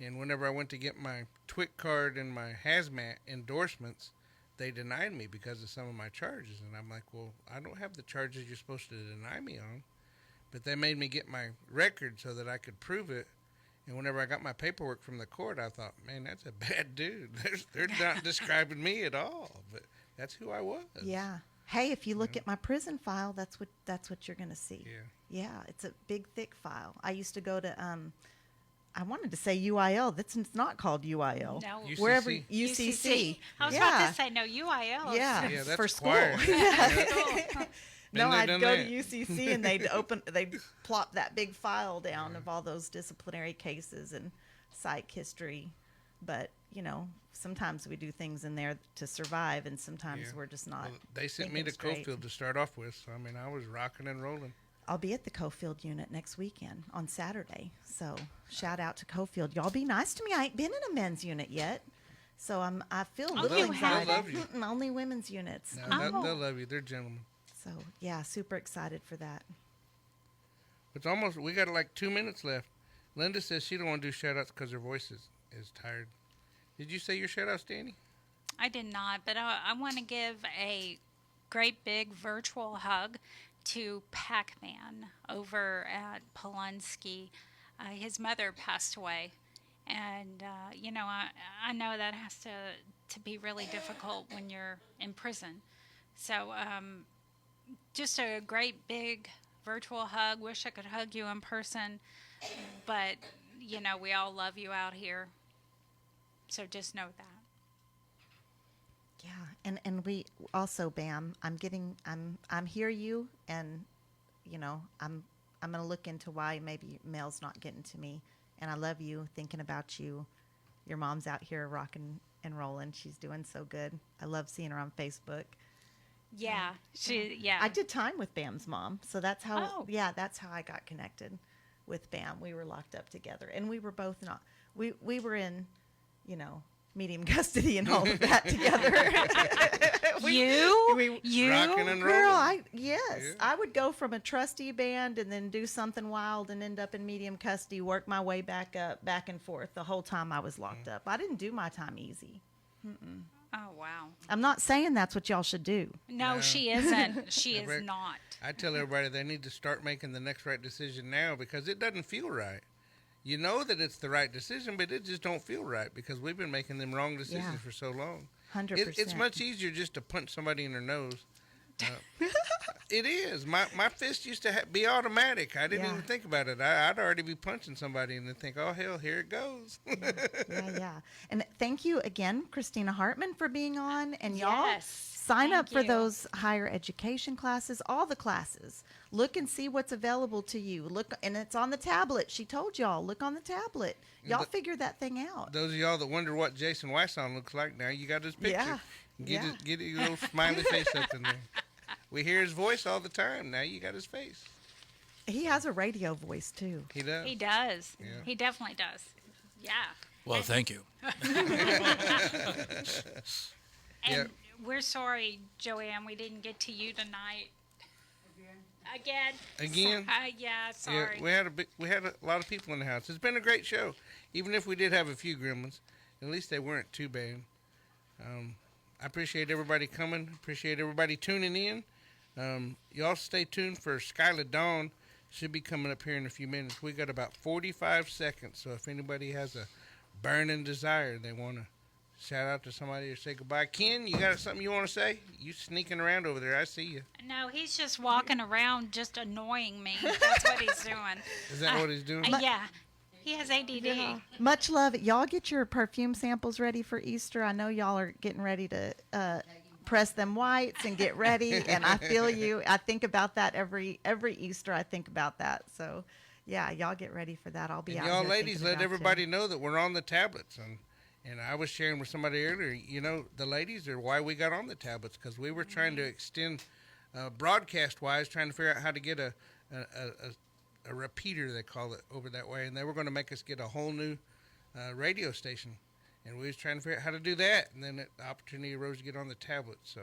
and whenever I went to get my TWIC card and my hazmat endorsements, they denied me because of some of my charges. And I'm like, well, I don't have the charges you're supposed to deny me on. But they made me get my record so that I could prove it. And whenever I got my paperwork from the court, I thought, man, that's a bad dude. They're not describing me at all, but that's who I was. Yeah. Hey, if you look at my prison file, that's what you're going to see. Yeah, it's a big, thick file. I used to go to, I wanted to say UIL. It's not called UIL. No. UCC. Wherever UCC. I was about to say no UIL. Yeah, that's for school. Been No, there, I'd done go that. to UCC and they'd plop that big file down of all those disciplinary cases and psych history. But, sometimes we do things in there to survive, and sometimes we're just not. Well, they sent me to Cofield to start off with, so I was rocking and rolling. I'll be at the Cofield unit next weekend on Saturday. So shout out to Cofield. Y'all be nice to me. I ain't been in a men's unit yet. So I feel a little anxiety. They'll love you. Only women's units. No, they'll love you. They're gentlemen. So yeah, super excited for that. It's almost, we got like 2 minutes left. Linda says she don't want to do shout outs because her voice is tired. Did you say your shout outs, Danny? I did not, but I want to give a great big virtual hug to Pac-Man over at Polunsky. His mother passed away, and I know that has to be really difficult when you're in prison. So just a great big virtual hug. Wish I could hug you in person, but we all love you out here. So just know that. Yeah, and we also, Bam, I'm hear you, and I'm gonna look into why maybe mail's not getting to me, and I love you, thinking about you. Your mom's out here rocking and rolling. She's doing so good. I love seeing her on Facebook. Yeah, I did time with Bam's mom, so that's how. Oh. Yeah, that's how I got connected with Bam. We were locked up together, and we were both not. We were in, medium custody and all of that together. You, Rocking and girl, rolling. I would go from a trustee band and then do something wild and end up in medium custody, work my way back up, back and forth the whole time I was locked up. I didn't do my time easy. Mm-mm. Oh, wow. I'm not saying that's what y'all should do. No, she isn't. She is not. I tell everybody they need to start making the next right decision now because it doesn't feel right. You know that it's the right decision, but it just don't feel right because we've been making them wrong decisions for so long. 100%. It's much easier just to punch somebody in their nose. It is. My fist used to be automatic. I didn't even think about it. I'd already be punching somebody and then think, oh, hell, here it goes. Yeah. And thank you again, Kristina Hartman, for being on. And y'all sign up for you. those higher education classes, all the classes. Look and see what's available to you. Look, and it's on the tablet. She told y'all, look on the tablet. Y'all figure that thing out. Those of y'all that wonder what Jason Weissong looks like now, you got his picture. Yeah. Get his little smiley face up in there. We hear his voice all the time. Now you got his face. He has a radio voice, too. He does. He does. Yeah. He definitely does. Yeah. Well, thank you. And we're sorry, Joanne, we didn't get to you tonight. Again? Yeah, sorry. Yeah, we had a lot of people in the house. It's been a great show. Even if we did have a few gremlins, at least they weren't too bad. I appreciate everybody coming. Appreciate everybody tuning in. Y'all stay tuned for Skylar Dawn. Should be coming up here in a few minutes. We got about 45 seconds. So if anybody has a burning desire, they want to shout out to somebody or say goodbye. Ken, you got something you want to say? You sneaking around over there. I see you. No, he's just walking around just annoying me. That's what he's doing. Is that what he's doing? Yeah. He has ADD. Yeah. Much love. Y'all get your perfume samples ready for Easter. I know y'all are getting ready to press them whites and get ready. And I feel you. I think about that every Easter. I think about that. So, yeah, y'all get ready for that. I'll be and out y'all here ladies thinking let about everybody you. know that we're on the tablets. And I was sharing with somebody earlier, you know, the ladies are why we got on the tablets because we were trying to extend broadcast-wise, trying to figure out how to get a repeater, they call it, over that way. And they were going to make us get a whole new radio station. And we was trying to figure out how to do that. And then the opportunity arose to get on the tablet. So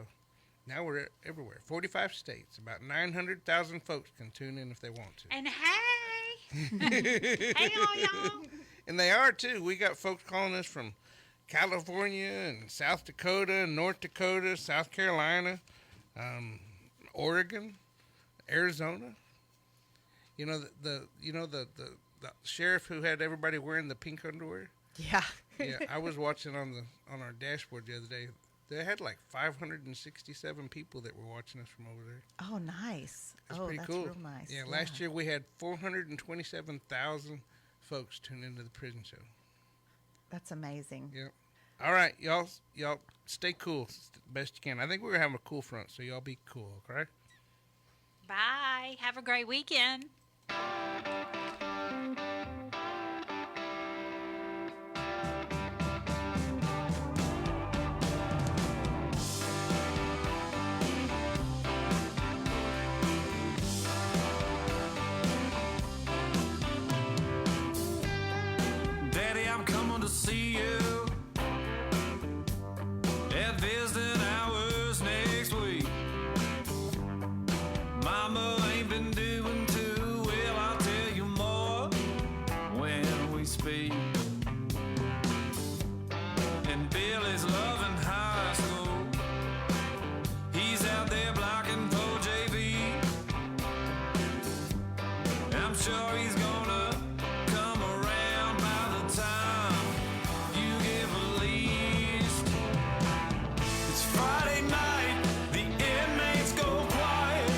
now we're everywhere. 45 states. About 900,000 folks can tune in if they want to. And hey! Hey, all y'all! And they are, too. We got folks calling us from California and South Dakota, North Dakota, South Carolina, Oregon, Arizona. You know the sheriff who had everybody wearing the pink underwear? Yeah. Yeah, I was watching on our dashboard the other day. They had like 567 people that were watching us from over there. Oh, nice. That's that's pretty cool. real nice. Yeah, last year we had 427,000 folks tune into the prison show. That's amazing. Yep. All right, y'all stay cool best you can. I think we're gonna have a cool front, so y'all be cool, okay? Bye. Have a great weekend. Daddy, I'm coming to see you at visiting hours next week. Mama ain't been doing too well, I'll tell you more when we speak. And Billy's loving high school. He's out there blocking for JV. I'm sure he's gonna come around by the time you give a least. It's Friday night, the inmates go quiet.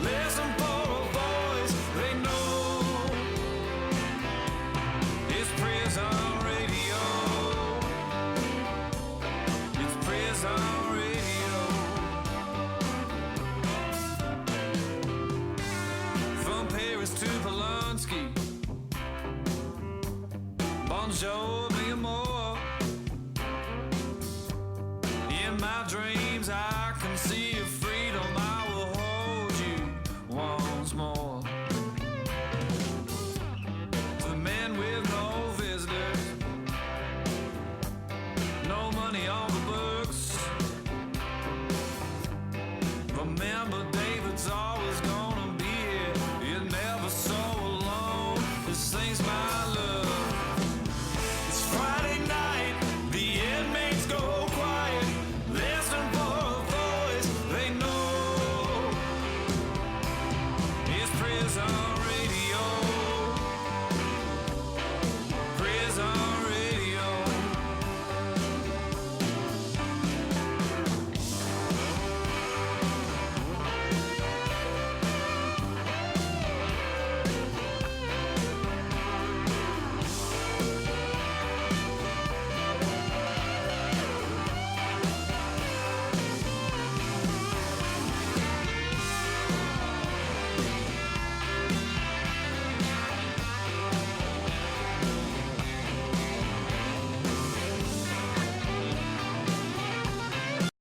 Listen for a voice they know. It's prison radio. It's prison radio. From Paris to Polanski. Bonjour, me more. In my dreams.